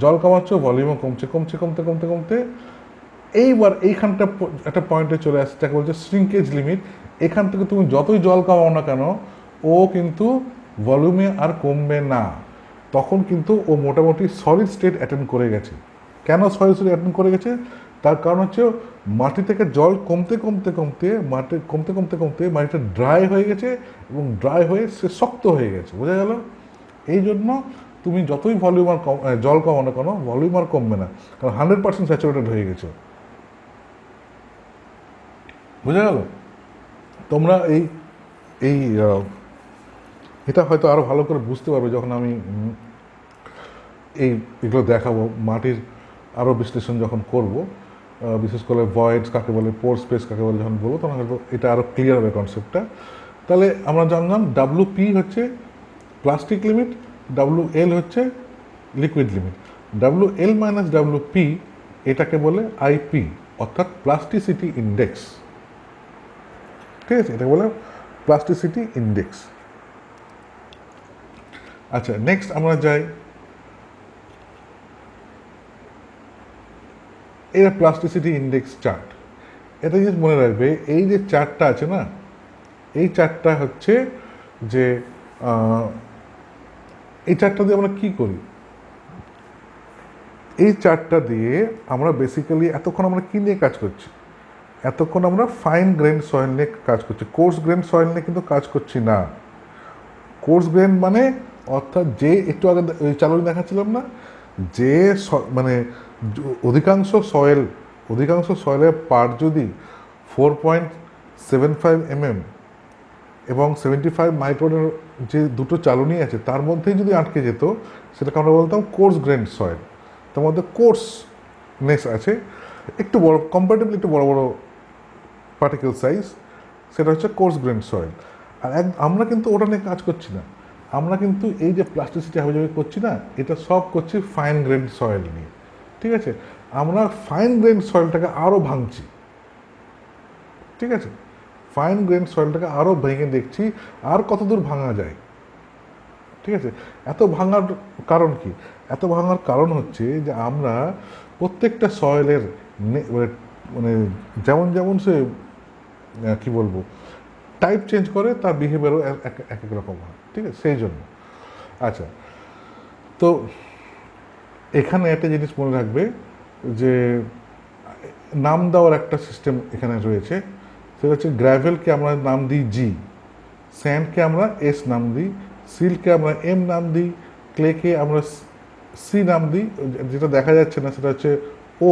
জল কমাচ্ছ, ভলিউমও কমছে, কমছে কমতে কমতে কমতে এইবার এইখানটা একটা পয়েন্টে চলে আসছে, যাকে বলছে শ্রিঙ্কেজ লিমিট। এখান থেকে তুমি যতই জল কমাও না কেন, ও কিন্তু ভলিউমে আর কমবে না, তখন কিন্তু ও মোটামুটি সলিড স্টেট অ্যাটেন্ড করে গেছে। কেন সলিড স্টেট অ্যাটেন্ড করে গেছে? তার কারণ হচ্ছে মাটি থেকে জল কমতে কমতে কমতে মাটিটা ড্রাই হয়ে গেছে, এবং ড্রাই হয়ে সে শক্ত হয়ে গেছে। বোঝা গেল? এই জন্য তুমি যতই ভলিউম আর জল কমাও না কেন, ভলিউম আর কমবে না, কারণ 100% স্যাচুরেটেড হয়ে গেছে। বোঝা গেল? তোমরা এই এই এটা হয়তো আরও ভালো করে বুঝতে পারবে যখন আমি এগুলো দেখাবো, মাটির আরও বিশ্লেষণ যখন করব, বিশেষ করে ভয়েডস কাকে বলে, পোর স্পেস কাকে বলে যখন বলবো, তখন হয়তো এটা আরও ক্লিয়ার হবে কনসেপ্টটা। তাহলে আমরা জানলাম WP হচ্ছে প্লাস্টিক লিমিট, WL হচ্ছে লিকুইড লিমিট। WL - WP এটাকে বলে IP, অর্থাৎ প্লাস্টিসিটি ইন্ডেক্স। ঠিক আছে, এটা বলে প্লাস্টিসিটি ইন্ডেক্স। আচ্ছা, নেক্সট আমরা যাই, এটা প্লাস্টিসিটি ইন্ডেক্স চার্ট। এটা জিনিস মনে রাখবে, এই যে চার্টটা আছে না, এই চার্টটা হচ্ছে যে এই চার্টটা দিয়ে আমরা কি করি, এই চার্টটা দিয়ে আমরা বেসিক্যালি এতক্ষণ আমরা কি নিয়ে কাজ করছি, এতক্ষণ আমরা ফাইন গ্রেন সয়েল নিয়ে কাজ করছি, কোর্স গ্রেন সয়েল নিয়ে কিন্তু কাজ করছি না। কোর্স গ্রেন মানে অর্থাৎ যে একটু আগে ওই চালু দেখাচ্ছিলাম না, যে মানে অধিকাংশ সয়েলের পার্ট যদি 4.75 mm এবং 75 মাইক্রনের যে দুটো চালনী আছে তার মধ্যেই যদি আটকে যেত, সেটাকে আমরা বলতাম কোর্স গ্রেন সয়েল। তার মধ্যে কোর্সনেস আছে, একটু বড়, কম্পারেটিভলি একটু বড় বড় পার্টিকেল সাইজ, সেটা হচ্ছে কোর্স গ্রেন সয়েল। আর আমরা কিন্তু ওটা নিয়ে কাজ করছি না, আমরা কিন্তু এই যে প্লাস্টিসিটি হাবিজাবি করছি না, এটা সব করছি ফাইন গ্রেন সয়েল নিয়ে। ঠিক আছে, আমরা ফাইন গ্রেন সয়েলটাকে আরও ভাঙছি। ঠিক আছে, ফাইন গ্রেন সয়েলটাকে আরও ভেঙে দেখছি আর কত দূর ভাঙা যায়। ঠিক আছে, এত ভাঙার কারণ কি? এত ভাঙার কারণ হচ্ছে যে আমরা প্রত্যেকটা সয়েলের মানে যেমন যেমন সে কি বলবো টাইপ চেঞ্জ করে, তার বিহেভিয়ারও এক এক রকম হয়। ঠিক আছে, সেই জন্য। আচ্ছা, তো এখানে একটা জিনিস মনে রাখবে যে নাম দেওয়ার একটা সিস্টেম এখানে রয়েছে। সেটা হচ্ছে গ্র্যাভেলকে আমরা নাম দিই জি, স্যান্ডকে আমরা এস নাম দিই, সিলকে আমরা এম নাম দিই, ক্লেকে আমরা সি নাম দিই, যেটা দেখা যাচ্ছে না সেটা হচ্ছে ও,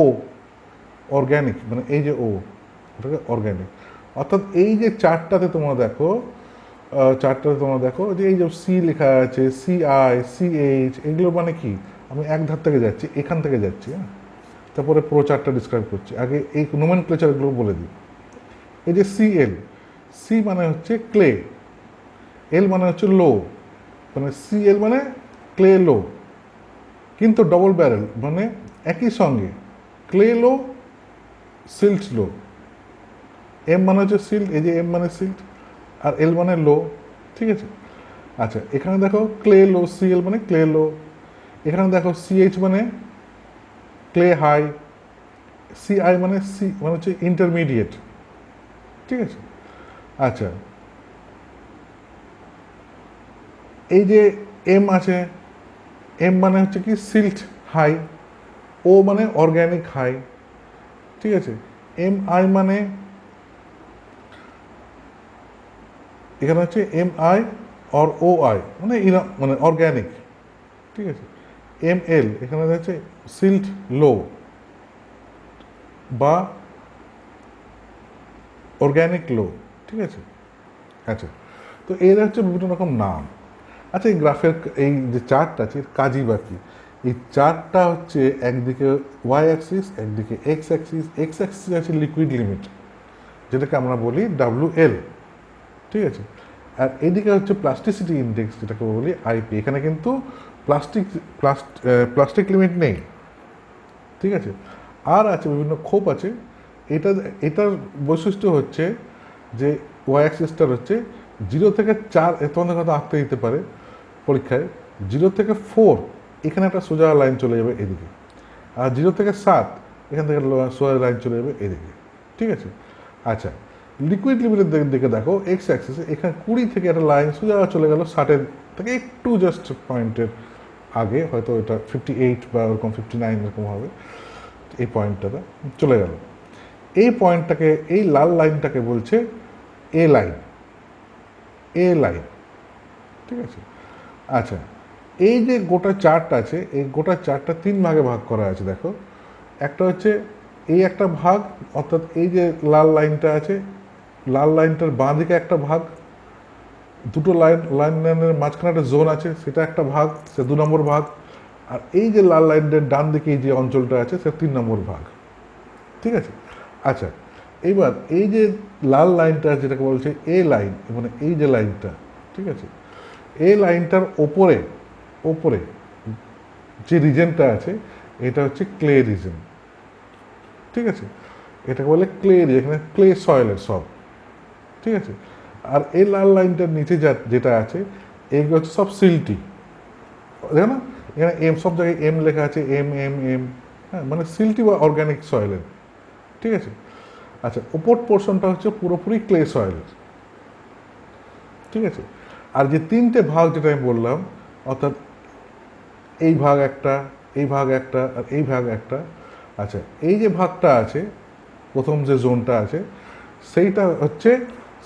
অর্গ্যানিক, মানে এই যে ও, ওটাকে অর্গ্যানিক। অর্থাৎ এই যে চারটাতে তোমরা দেখো যে এই যে সি লেখা আছে, সি আই, সি এইচ, এগুলো মানে কি, আমি এক ধার থেকে যাচ্ছি, এখান থেকে যাচ্ছি, হ্যাঁ। তারপরে প্রো চার্টটা ডিসক্রাইব করছি, আগে এই নোমেনক্লেচারগুলো বলে দিই। এই যে সি এল, সি মানে হচ্ছে ক্লে, এল মানে হচ্ছে লো, মানে সি এল মানে ক্লে লো, কিন্তু ডবল ব্যারেল, মানে একই সঙ্গে ক্লে লো, সিল্ট লো। এম মানে হচ্ছে সিল্ট, এই যে এম মানে সিল্ট, আর এল মানে লো। ঠিক আছে, আচ্ছা এখানে দেখো ক্লে লো, সি এল মানে ক্লে লো। এখানে দেখো সি এইচ মানে ক্লে হাই, সি আই মানে সি মানে হচ্ছে ইন্টারমিডিয়েট। ঠিক আছে, আচ্ছা এই যে এম আছে, এম মানে হচ্ছে কি সিল্ট হাই, ও মানে অর্গ্যানিক হাই। ঠিক আছে, এম আই মানে এখানে হচ্ছে M I or O I মানে মানে অর্গ্যানিক। ঠিক আছে, এম এল এখানে হচ্ছে সিল্ট লো বা অর্গ্যানিক লো। ঠিক আছে, আচ্ছা তো এর হচ্ছে বিভিন্ন রকম নাম। আচ্ছা, এই গ্রাফের এই যে চার্টটা আছে এর কাজই বা কি? এই চার্টটা হচ্ছে একদিকে ওয়াই অ্যাক্সিস, একদিকে এক্স অ্যাক্সিস। এক্স অ্যাক্সিস আছে লিকুইড লিমিট, যেটাকে আমরা বলি WL। ঠিক আছে, আর এদিকে হচ্ছে প্লাস্টিসিটি ইন্ডেক্স, যেটাকে বলি IP। এখানে কিন্তু প্লাস্টিক লিমিট নেই। ঠিক আছে, আর আছে বিভিন্ন খোপ আছে। এটার বৈশিষ্ট্য হচ্ছে যে ওয়াই অ্যাক্সিসটার হচ্ছে 0 থেকে 4, তোমাদের কথা আঁকতে দিতে পারে পরীক্ষায়, 0 থেকে 4 এখানে একটা সোজা লাইন চলে যাবে এদিকে, আর 0 থেকে 7 এখান থেকে সোজা লাইন চলে যাবে এদিকে। ঠিক আছে, আচ্ছা লিকুইড লিমিটের দিকে দেখো এক্স অ্যাক্সিসে এখানে 20 থেকে একটা লাইন সোজা চলে গেল 60 থেকে একটু জাস্ট পয়েন্টের আগে, হয়তো এটা 58 বা ওরকম 59 এরকম হবে, এই পয়েন্টটাতে চলে গেল। এই পয়েন্টটাকে, এই লাল লাইনটাকে বলছে এ লাইন, এ লাইন। ঠিক আছে, আচ্ছা এই যে গোটা চার্ট আছে, এই গোটা চার্টটা 3 ভাগে ভাগ করা আছে। দেখো, একটা হচ্ছে এই একটা ভাগ, অর্থাৎ এই যে লাল লাইনটা আছে, লাল লাইনটার বাঁ দিকে একটা ভাগ, দুটো লাইনের মাঝখানে একটা জোন আছে, সেটা একটা ভাগ, সে 2 নম্বর ভাগ। আর এই যে লাল লাইনের ডান দিকে যে অঞ্চলটা আছে সে 3 নম্বর ভাগ। ঠিক আছে, আচ্ছা এইবার এই যে লাল লাইনটা যেটাকে বলছে এ লাইন, মানে এই যে লাইনটা, ঠিক আছে, এই লাইনটার ওপরে ওপরে যে রিজনটা আছে এটা হচ্ছে ক্লে রিজন। ঠিক আছে, এটাকে বলে ক্লে এরিয়া, এখানে ক্লে সয়েলের সব, ঠিক আছে। আর এই লাল লাইনটার নিচে যেটা আছে এইগুলো হচ্ছে সব সিল্টি, দেখো না এখানে এম, সব জায়গায় এম লেখা আছে, এম এম এম, হ্যাঁ, মানে সিল্টি বা অর্গ্যানিক সয়েলের, ঠিক আছে। আচ্ছা, ওপর পোর্শনটা হচ্ছে পুরোপুরি ক্লে সয়েলের, ঠিক আছে। আর যে তিনটে ভাগ যেটা আমি বললাম, অর্থাৎ এই ভাগ একটা, এই ভাগ একটা, আর এই ভাগ একটা, আচ্ছা এই যে ভাগটা আছে, প্রথম যে জোনটা আছে সেইটা হচ্ছে,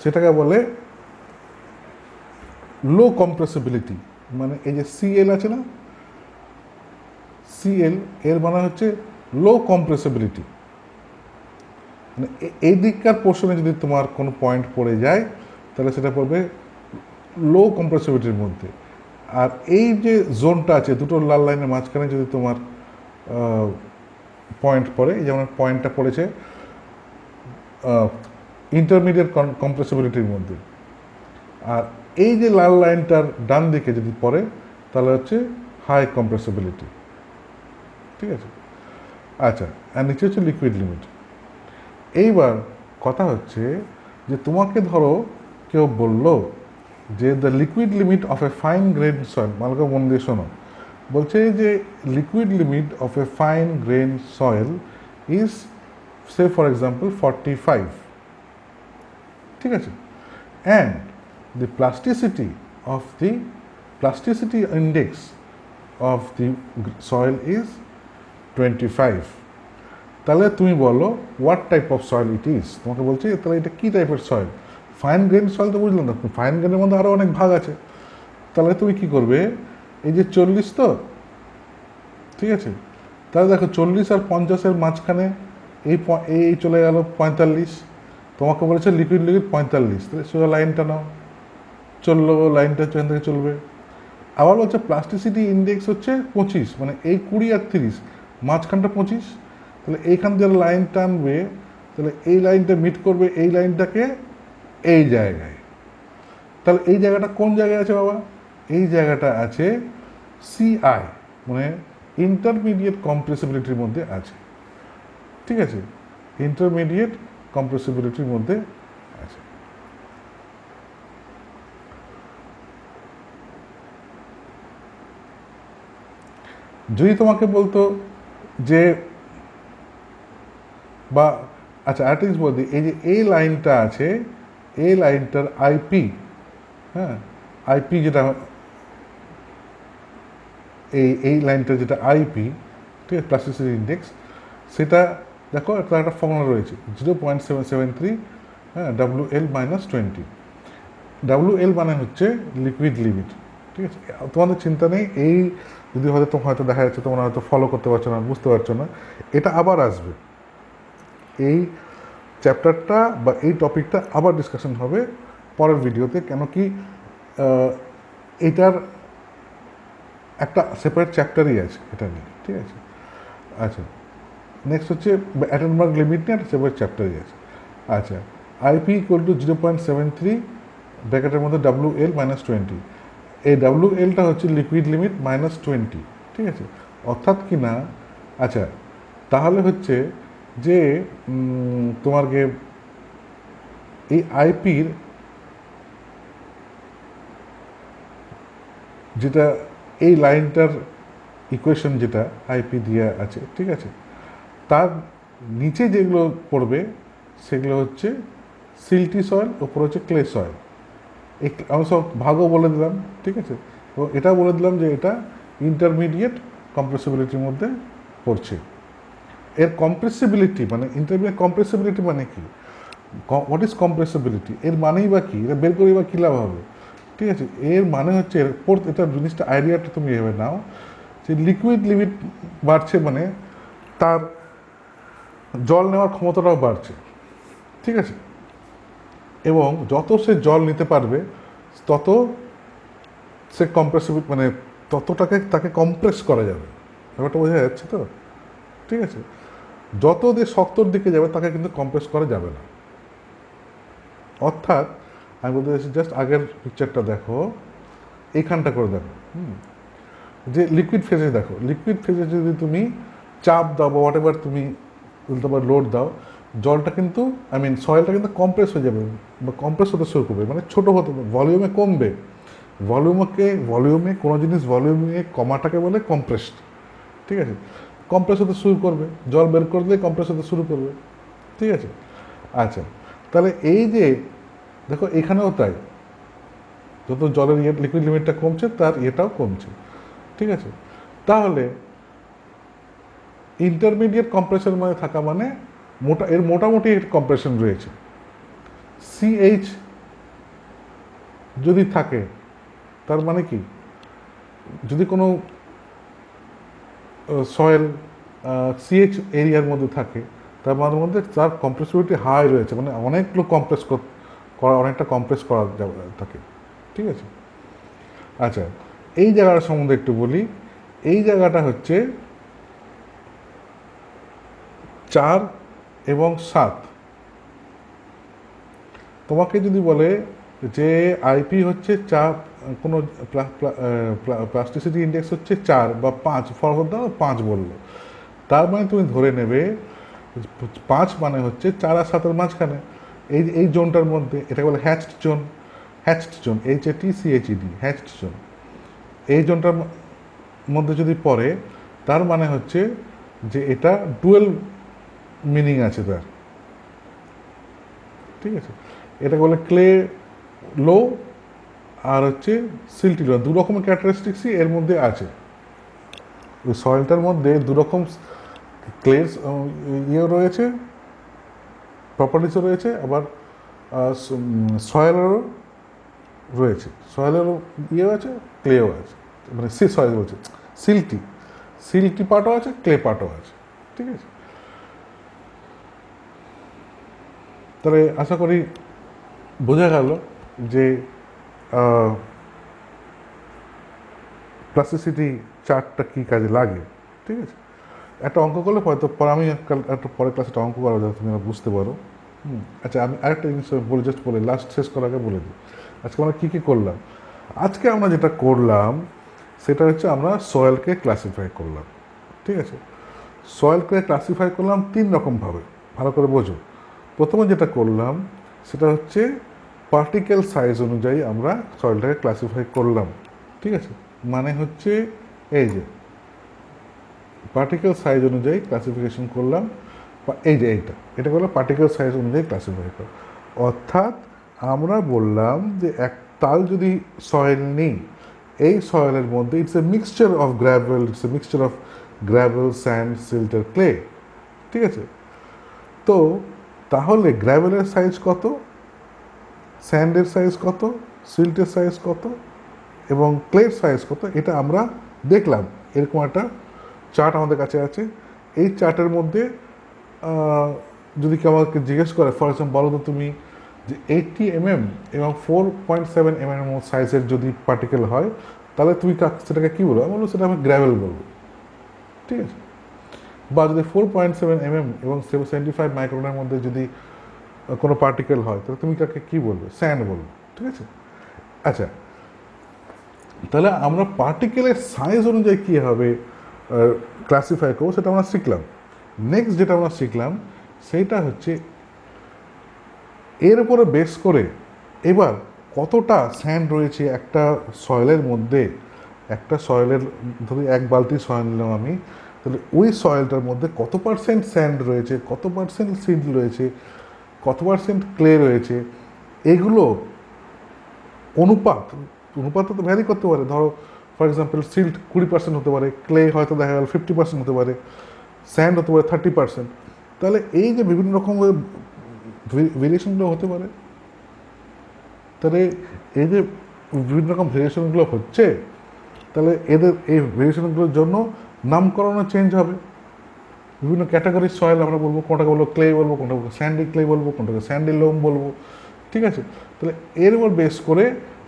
সেটাকে বলে লো কম্প্রেসিবিলিটি। মানে এই যে সিএল আছে না, সিএল এর মানে হচ্ছে লো কম্প্রেসিবিলিটি। মানে এই দিককার পোর্শনে যদি তোমার কোনো পয়েন্ট পড়ে যায় তাহলে সেটা পড়বে লো কম্প্রেসিবিলিটির মধ্যে। আর এই যে জোনটা আছে দুটো লাল লাইনের মাঝখানে যদি তোমার পয়েন্ট পড়ে, যেমন পয়েন্টটা পড়েছে ইন্টারমিডিয়েট কম্প্রেসিবিলিটির মধ্যে, আর এই যে লাল লাইনটার ডান দিকে যদি পড়ে তাহলে হচ্ছে হাই কম্প্রেসিবিলিটি, ঠিক আছে। আচ্ছা, আর নিচে হচ্ছে লিকুইড লিমিট। এইবার কথা হচ্ছে যে তোমাকে ধরো কেউ বলল যে the liquid limit of A fine grain soil, ভালো করে মন দিয়ে শোনো, বলছে যে liquid limit of A fine grain soil is say for example 45, ঠিক আছে, and the plasticity index of the soil is 25, তাহলে তুমি বলো what type of soil it is. তোমাকে বলছে তাহলে এটা কী টাইপের সয়েল। ফাইন গ্রেন সয়েল তো বুঝলাম না, ফাইন গ্রেনের মধ্যে আরও অনেক ভাগ আছে। তাহলে তুমি কি করবে, এই যে 40 তো, ঠিক আছে, তাহলে দেখো 40 আর 50-এর মাঝখানে এই চলে গেল 45, তোমাকে বলেছে লিকুইড লিকুইড 45, তাহলে সোজা লাইনটা নাও, চললো লাইনটা এখান থেকে চলবে। আবার বলছে প্লাস্টিসিটি ইন্ডেক্স হচ্ছে 25, মানে এই 20 আর 30 মাঝখানটা 25, তাহলে এইখান দিয়ে লাইন টানবে, তাহলে এই লাইনটা মিট করবে এই লাইনটাকে এই জায়গায়। তাহলে এই জায়গাটা কোন জায়গায় আছে বাবা, এই জায়গাটা আছে সিআই, মানে ইন্টারমিডিয়েট কম্প্রেসিবিলিটির মধ্যে আছে, ঠিক আছে, ইন্টারমিডিয়েট কম্প্রেসিবিলিটির মধ্যে আছে। যদি তোমাকে বলতো যে বা আচ্ছা আরেকটা জিনিস বলতে, এই যে এই লাইনটা আছে, এই লাইনটার আইপি, হ্যাঁ আইপি যেটা এই লাইনটার যেটা আইপি, ঠিক আছে, প্লাস্টিসিটি ইন্ডেক্স, সেটা দেখো একটা ফর্মুলা রয়েছে 0.773, হ্যাঁ, WL-20। WL মানে হচ্ছে লিকুইড লিমিট, ঠিক আছে। তোমাদের চিন্তা নেই, এই যদি হয়তো দেখা যাচ্ছে তোমরা হয়তো ফলো করতে পারছো না, বুঝতে পারছো না, এটা আবার আসবে, এই চ্যাপ্টারটা বা এই টপিকটা আবার ডিসকাশন হবে পরের ভিডিওতে, কেন কি এটার একটা সেপারেট চ্যাপ্টারই আছে এটা নিয়ে, ঠিক আছে। আচ্ছা, নেক্সট হচ্ছে অ্যাটনবার্গ লিমিট নিয়ে একটা সেপারেট চ্যাপ্টারই আছে। আচ্ছা, আইপি ইকুয়াল টু 0.73 ব্র্যাকেটের মধ্যে WL-20, এই WL-টা হচ্ছে লিকুইড লিমিট -20, ঠিক আছে, অর্থাৎ কি না, আচ্ছা তাহলে হচ্ছে যে তোমাকে এই আইপির যেটা এই লাইনটার ইকুয়েশন যেটা আইপি দিয়ে আছে, ঠিক আছে, তার নিচে যেগুলো পড়বে সেগুলো হচ্ছে সিল্টি সয়েল, ওপর হচ্ছে ক্লে সয়েল। আমি সব ভাগও বলে দিলাম, ঠিক আছে, এবং এটা বলে দিলাম যে এটা ইন্টারমিডিয়েট কম্প্রেসিবিলিটির মধ্যে পড়ছে। এর কম্প্রেসিবিলিটি মানে ইন্টারমিডিয়েট কম্প্রেসিবিলিটি মানে কি, হোয়াট ইজ কম্প্রেসিবিলিটি, এর মানেই বা কী, এটা বের করি বা কী লাভ হবে, ঠিক আছে। এর মানে হচ্ছে এটা জিনিসটা আইডিয়াটা তুমি এভাবে নাও যে লিকুইড লিমিট বাড়ছে মানে তার জল নেওয়ার ক্ষমতাটাও বাড়ছে, ঠিক আছে, এবং যত সে জল নিতে পারবে তত সে কম্প্রেসিবিলিটি মানে তাকে কম্প্রেস করা যাবে, ব্যাপারটা বোঝা যাচ্ছে তো, ঠিক আছে। যত দিয়ে শক্তর দিকে যাবে তাকে কিন্তু কম্প্রেস করা যাবে না। অর্থাৎ আমি বলতে চাইছি, জাস্ট আগের পিকচারটা দেখো, এইখানটা করে দেখো, যে লিকুইড ফেজে দেখো, লিকুইড ফেজে যদি তুমি চাপ দাও বা হোয়াট এভার তুমি লোড দাও, জলটা কিন্তু সয়েলটা কিন্তু কম্প্রেস হয়ে যাবে বা কম্প্রেস হতে শুরু করবে, মানে ছোটো হতে ভলিউমে কমবে। ভলিউমে কোনো জিনিস ভলিউমে কমাটাকে বলে কম্প্রেসড, ঠিক আছে। কম্প্রেস হতে শুরু করবে, জল বের করলে কম্প্রেস হতে শুরু করবে, ঠিক আছে। আচ্ছা, তাহলে এই যে দেখো এখানেও তাই, যত জলের লিকুইড লিমিটটা কমছে তার ইয়েটাও কমছে, ঠিক আছে। তাহলে ইন্টারমিডিয়েট কম্প্রেশন মানে থাকা মানে মোটামুটি কম্প্রেশন রয়েছে। সিএইচ যদি থাকে তার মানে কি, যদি কোনো সয়েল সিএইচ এরিয়ার মধ্যে থাকে তার মানে মধ্যে তার কম্প্রেসিবিলিটি হাই রয়েছে, মানে অনেকগুলো অনেকটা কম্প্রেস করা থাকে, ঠিক আছে। আচ্ছা, এই জায়গাটা সম্বন্ধে একটু বলি। এই জায়গাটা হচ্ছে 4 এবং 7। তোমাকে যদি বলে যে আইপি হচ্ছে কোনো প্লাস্টিসিটি ইন্ডেক্স হচ্ছে 4 বা 5, ফরওয়ার্ড দাও 5 বললো, তার মানে তুমি ধরে নেবে 5 মানে হচ্ছে 4 আর 7-এর মাঝখানে, এই জোনটার মধ্যে। এটা বলে hatched zone, HATCHED, hatched zone. এই জোনটার মধ্যে যদি পড়ে তার মানে হচ্ছে যে এটা ডুয়েল মিনিং আছে তার, ঠিক আছে। এটা বলে ক্লে লো আর হচ্ছে সিল্টি লো, দু রকমের ক্যারেক্টারিস্টিক্সই এর মধ্যে আছে। ওই সয়েলটার মধ্যে দু রকম ক্লের ইয়েও রয়েছে, প্রপার্টিসও রয়েছে, আবার সয়েলেরও রয়েছে, সয়েলেরও ইয়েও আছে, ক্লেও আছে, মানে সয়েল বলছে সিল্টি পার্টও আছে, ক্লে পার্টও আছে, ঠিক আছে। তবে আশা করি বোঝা গেল যে প্লাস্টিসিটি চার্টটা কী কাজে লাগে, ঠিক আছে। একটা অঙ্ক করলে হয়তো পরে আমি একটা পরের ক্লাসে একটা অঙ্ক করা যাতে তুমি বুঝতে পারো। আচ্ছা, আমি আরেকটা জিনিস বলে লাস্ট শেষ করার আগে বলে দিই আজকে আমরা কী কী করলাম। আজকে আমরা যেটা করলাম সেটা হচ্ছে আমরা সয়েলকে ক্লাসিফাই করলাম, ঠিক আছে। সয়েলকে ক্লাসিফাই করলাম 3 রকমভাবে, ভালো করে বোঝো। প্রথমে যেটা করলাম সেটা হচ্ছে পার্টিকেল সাইজ অনুযায়ী আমরা সয়েলটাকে ক্লাসিফাই করলাম, ঠিক আছে। মানে হচ্ছে এই যে পার্টিকেল সাইজ অনুযায়ী ক্লাসিফিকেশন করলাম, এই যে এটা হলো পার্টিকেল সাইজ অনুযায়ী ক্লাসিফাই করা। অর্থাৎ আমরা বললাম যে এক তাল যদি সয়েল নিই, এই সয়েলের মধ্যে it's a mixture of gravel, sand, silt আর ক্লে, ঠিক আছে। তো তাহলে গ্র্যাভেলের সাইজ কত, স্যান্ডের সাইজ কত, সিল্টের সাইজ কত এবং ক্লের সাইজ কত, এটা আমরা দেখলাম। এরকম একটা চার্ট আমাদের কাছে আছে। এই চার্টের মধ্যে যদি কেউ আমাকে জিজ্ঞেস করে, ফর এক্সাম্পল বলো তো তুমি যে 80 mm এবং 4.7 mm সাইজের যদি পার্টিকেল হয় তাহলে তুমি সেটাকে কী বলবো? আমি বলবো সেটা আমি গ্র্যাভেল বলবো, ঠিক আছে। বা যদি 4.7 mm এবং 75 মাইক্রনের মধ্যে যদি কোনো পার্টিকেল হয় তাহলে তুমি তাকে কী বলবে? স্যান্ড বলবো, ঠিক আছে। আচ্ছা, তাহলে আমরা পার্টিকেলের সাইজ অনুযায়ী কীভাবে ক্লাসিফাই করবো সেটা আমরা শিখলাম। নেক্সট যেটা আমরা শিখলাম সেইটা হচ্ছে এর উপরে বেস করে এবার কতটা স্যান্ড রয়েছে একটা সয়েলের মধ্যে। একটা সয়েলের ধরি 1 বালতি সয়েল নিলাম আমি, তাহলে ওই সয়েলটার মধ্যে কত পার্সেন্ট স্যান্ড রয়েছে, কত পার্সেন্ট সিল্ট রয়েছে, কত পার্সেন্ট ক্লে রয়েছে, এগুলো অনুপাত তো ভ্যারি করতে পারে। ধরো ফর এক্সাম্পল সিল্ট 20% হতে পারে, ক্লে হয়তো দেখা গেল 50% হতে পারে, স্যান্ড হতে পারে 30%। তাহলে এই যে বিভিন্ন রকমের ভেরিয়েশনগুলো হতে পারে, তাহলে এই যে বিভিন্ন রকম ভেরিয়েশনগুলো হচ্ছে, তাহলে এই ভেরিয়েশনগুলোর জন্য নামকরণও চেঞ্জ হবে। বিভিন্ন ক্যাটাগরির সয়েল আমরা বলবো, কোনটাকে বলবো ক্লে বলবো, কোনটাকে স্যান্ডি ক্লে বলবো, কোনটাকে স্যান্ডি লোম বলবো, ঠিক আছে। তাহলে এর উপর বেস করে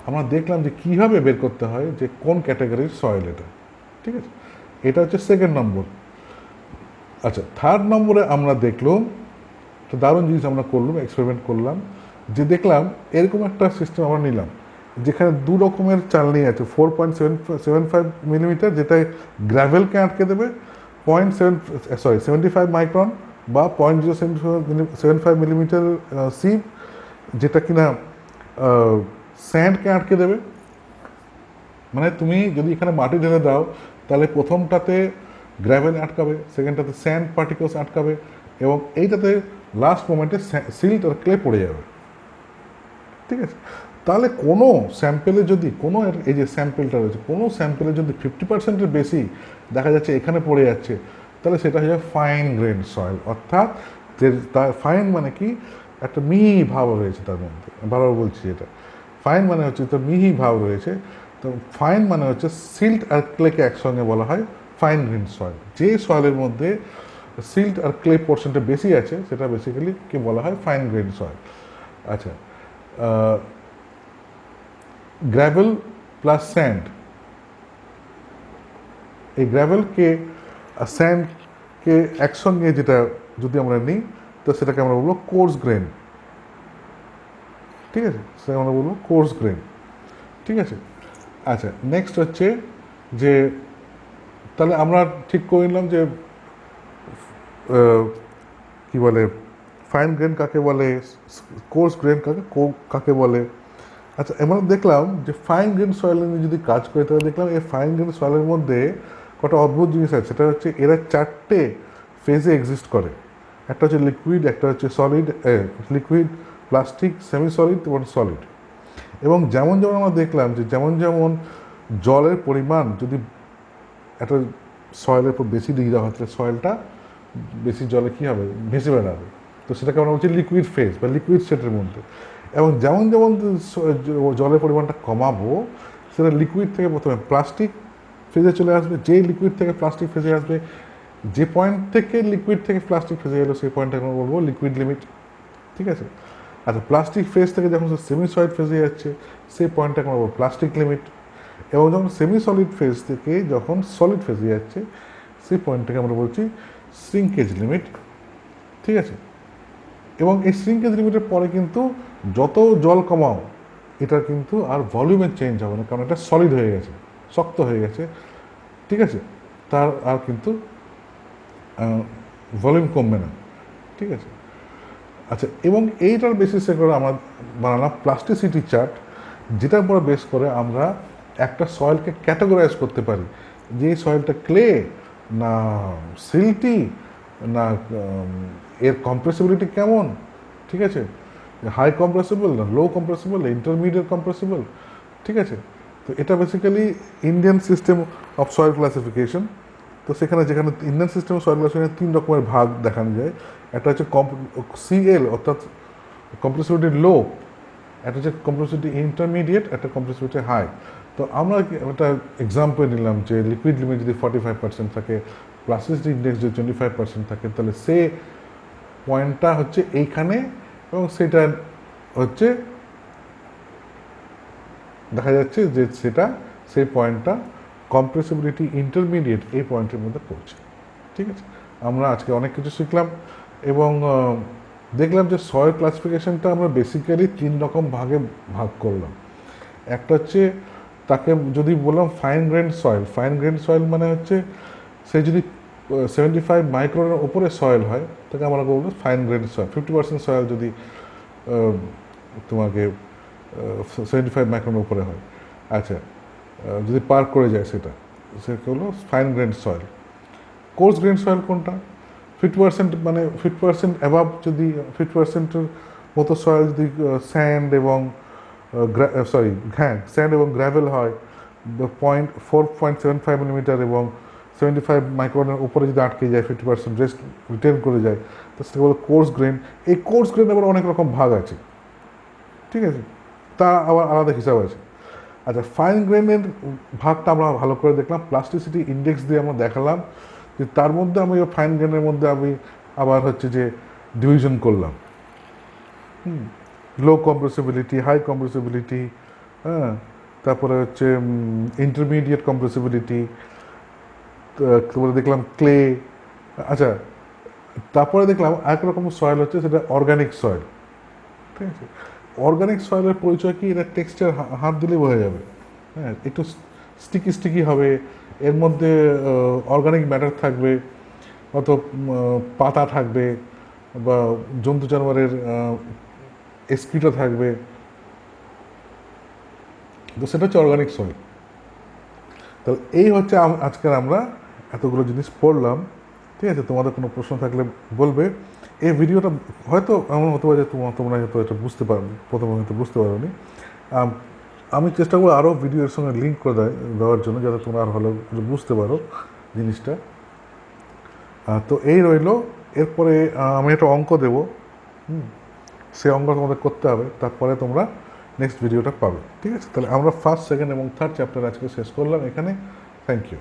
আমরা দেখলাম যে কীভাবে বের করতে হয় যে কোন ক্যাটাগরির সয়েল এটা, ঠিক আছে। এটা হচ্ছে সেকেন্ড নম্বর। আচ্ছা, থার্ড নম্বরে আমরা দেখলাম একটা দারুণ জিনিস আমরা করলাম, এক্সপেরিমেন্ট করলাম, যে দেখলাম এরকম একটা সিস্টেম আমরা নিলাম যেখানে 2 রকমের চালনি আছে। 4.75 মিলিমিটার যেটা গ্র্যাভেলকে আটকে দেবে, 75 মাইক্রন বা 0.075 মিলিমিটার সিপ, যেটা কিনা স্যান্ডকে আটকে দেবে। মানে তুমি যদি এখানে মাটি ঢেলে দাও, তাহলে প্রথমটাতে গ্র্যাভেল আটকাবে, সেকেন্ডটাতে স্যান্ড পার্টিকলস আটকাবে, এবং এইটাতে লাস্ট মোমেন্টে সিল্ট আর ক্লে পড়ে যাবে। ঠিক আছে, তাহলে কোনো স্যাম্পেলে যদি কোনো, এই যে স্যাম্পেলটা রয়েছে, কোনো স্যাম্পেলে যদি 50%-এর বেশি দেখা যাচ্ছে এখানে পড়ে যাচ্ছে, তাহলে সেটা হচ্ছে ফাইন গ্রেন সয়েল। অর্থাৎ তার ফাইন মানে কি, একটা মিহি ভাব রয়েছে তার মধ্যে, বারবার বলছি এটা, ফাইন মানে হচ্ছে তো মিহি ভাব রয়েছে। তো ফাইন মানে হচ্ছে সিল্ট আর ক্লেকে একসঙ্গে বলা হয় ফাইন গ্রেন সয়েল। যে সয়েলের মধ্যে সিল্ট আর ক্লে পোর্শনটা বেশি আছে সেটা বেসিক্যালি কি বলা হয়, ফাইন গ্রেন সয়েল। আচ্ছা, গ্র্যাভেল প্লাস স্যান্ড, এই গ্র্যাভেলকে স্যান্ডকে একসঙ্গে যেটা যদি আমরা নিই, তো সেটাকে আমরা বলবো কোর্স গ্রেন। ঠিক আছে, সেটাকে আমরা বলবো কোর্স গ্রেন। ঠিক আছে, আচ্ছা, নেক্সট হচ্ছে যে, তাহলে আমরা ঠিক করে নিলাম যে কি বলে, ফাইন গ্রেন কাকে বলে, কোর্স গ্রেন কাকে বলে। আচ্ছা, এবার দেখলাম যে ফাইন গ্রেন সয়েল নিয়ে যদি কাজ করে, তাহলে দেখলাম এই ফাইন গ্রেন সয়েলের মধ্যে কটা অদ্ভুত জিনিস আছে। সেটা হচ্ছে এরা 4টে ফেজে এক্সিস্ট করে। একটা হচ্ছে লিকুইড, একটা হচ্ছে solid, liquid, plastic, semi solid এবং সলিড। এবং যেমন যেমন আমরা দেখলাম যে যেমন যেমন জলের পরিমাণ যদি একটা সয়েলের উপর বেশি দিয়ে দেওয়া হয়, তাহলে সয়েলটা বেশি জলে কী হবে, ভেসে বেড়াবে। তো সেটাকে আমরা বলছি লিকুইড ফেজ বা লিকুইড স্টেটের মধ্যে। এবং যেমন যেমন জলের পরিমাণটা কমাবো, সেটা লিকুইড থেকে প্রথমে প্লাস্টিক ফেজে চলে আসবে। যেই লিকুইড থেকে প্লাস্টিক ফেজে আসবে, যে পয়েন্ট থেকে লিকুইড থেকে প্লাস্টিক ফেজে গেলো, সেই পয়েন্টটাকে আমরা বলবো লিকুইড লিমিট। ঠিক আছে, আচ্ছা, প্লাস্টিক ফেজ থেকে যখন সেমি সলিড ফেজে যাচ্ছে, সেই পয়েন্টটাকে আমরা বলবো প্লাস্টিক লিমিট। এবং যখন সেমি সলিড ফেজ থেকে যখন সলিড ফেজে যাচ্ছে, সেই পয়েন্টটাকে আমরা বলছি শ্রিঙ্কেজ লিমিট। ঠিক আছে, এবং এই শ্রিঙ্কেজ লিমিটের পরে কিন্তু যত জল কমাও, এটা কিন্তু আর ভলিউমের চেঞ্জ হবে না, কারণ এটা সলিড হয়ে গেছে, শক্ত হয়ে গেছে। ঠিক আছে, তার আর কিন্তু ভলিউম কমবে না। ঠিক আছে, আচ্ছা, এবং এইটার বেসিসে করে আমরা বানালাম প্লাস্টিসিটি চার্ট, যেটার উপর বেস করে আমরা একটা সয়েলকে ক্যাটাগরাইজ করতে পারি, যে সয়েলটা ক্লে না সিল্টি, না এর কম্প্রেসিবিলিটি কেমন। ঠিক আছে, হাই কম্প্রেসিবল না লো কম্প্রেসিবল, ইন্টারমিডিয়েট কম্প্রেসিবল। ঠিক আছে, তো এটা basically Indian system of soil classification. তো সেখানে যেখানে ইন্ডিয়ান সিস্টেম অফ সয়েল ক্লাসিফিকেশনে 3 রকমের ভাগ দেখানো যায়। একটা হচ্ছে সিএল, অর্থাৎ কম্প্রেসিবিলিটি লো, একটা হচ্ছে কম্প্রেসিবিলিটি ইন্টারমিডিয়েট, একটা কম্প্রেসিবিলিটি হাই। তো আমরা একটা এক্সাম্পল নিলাম যে লিকুইড লিমিট যদি 45% থাকে, প্লাস্টিসিটি ইন্ডেক্স যদি 25% থাকে, তাহলে সে পয়েন্টটা হচ্ছে এইখানে, এবং সেটা হচ্ছে দেখা যাচ্ছে যে সেটা সেই পয়েন্টটা কম্প্রেসিবিলিটি ইন্টারমিডিয়েট এই পয়েন্টের মধ্যে পড়ছে। ঠিক আছে, আমরা আজকে অনেক কিছু শিখলাম, এবং দেখলাম যে সয়েল ক্লাসিফিকেশনটা আমরা বেসিক্যালি 3 রকম ভাগে ভাগ করলাম। একটা হচ্ছে তাকে যদি বললাম fine grain soil. Fine grain soil মানে হচ্ছে সে যদি 75 মাইক্রনের ওপরে সয়েল হয়, তাকে আমরা বলবো ফাইন গ্রেন সয়েল। 50% সয়েল যদি তোমাকে 75 মাইক্রনের উপরে হয়, আচ্ছা, যদি পার করে যায় সেটা হলো fine grain soil. Course grain soil কোনটা, 50% মানে 50% অ্যাভাব, যদি 50%-এর মতো সয়েল যদি স্যান্ড এবং স্যান্ড এবং গ্র্যাভেল হয়, 4.75 মিলিমিটার এবং 75 মাইক্রনের উপরে যদি আটকে যায়, 50% রেস্ট রিটেন করে যায়, তো সেটা বলে কোর্স গ্রেন। এই কোর্স গ্রেন আবার অনেক রকম ভাগ আছে। ঠিক আছে, তা আবার আলাদা হিসাব আছে। আচ্ছা, ফাইন গ্রেনের ভাগটা আমরা ভালো করে দেখলাম, প্লাস্টিসিটি ইন্ডেক্স দিয়ে আমরা দেখালাম যে তার মধ্যে আমি ফাইন গ্রেনের মধ্যে আমি আবার হচ্ছে যে ডিভিশন করলাম, লো কম্প্রেসিবিলিটি, হাই কম্প্রেসিবিলিটি, হ্যাঁ, তারপরে হচ্ছে ইন্টারমিডিয়েট কম্প্রেসিবিলিটি, তারপরে দেখলাম ক্লে। আচ্ছা, তারপরে দেখলাম আরেক রকম সয়েল হচ্ছে, সেটা অর্গানিক সয়েল। ঠিক আছে, অর্গানিক সয়েলের পরিচয় কি, এটা টেক্সচার হাত দিলেই বোঝা যাবে। হ্যাঁ, একটু স্টিকি স্টিকি হবে, এর মধ্যে অর্গানিক ম্যাটার থাকবে, অত পাতা থাকবে বা জন্তু জানোয়ারের এক্সক্রিটা থাকবে, তো সেটা হচ্ছে অর্গানিক সয়েল। তাহলে এই হচ্ছে আজকের আমরা এতগুলো জিনিস পড়লাম। ঠিক আছে, তোমাদের কোনো প্রশ্ন থাকলে বলবে। এই ভিডিওটা হয়তো এমন হতে পারে যে তোমরা হয়তো এটা বুঝতে পারো, প্রথমে হয়তো বুঝতে পারোনি। আমি চেষ্টা করবো আরও ভিডিওর সঙ্গে লিঙ্ক করে দেওয়ার জন্য, যাতে তোমরা আরও ভালো বুঝতে পারো জিনিসটা। তো এই রইল। এরপরে আমি একটা অঙ্ক দেবো, সেই অঙ্ক তোমাদের করতে হবে, তারপরে তোমরা নেক্সট ভিডিওটা পাবে। ঠিক আছে, তাহলে আমরা ফার্স্ট, সেকেন্ড এবং থার্ড চ্যাপ্টার আজকে শেষ করলাম এখানে। Thank you.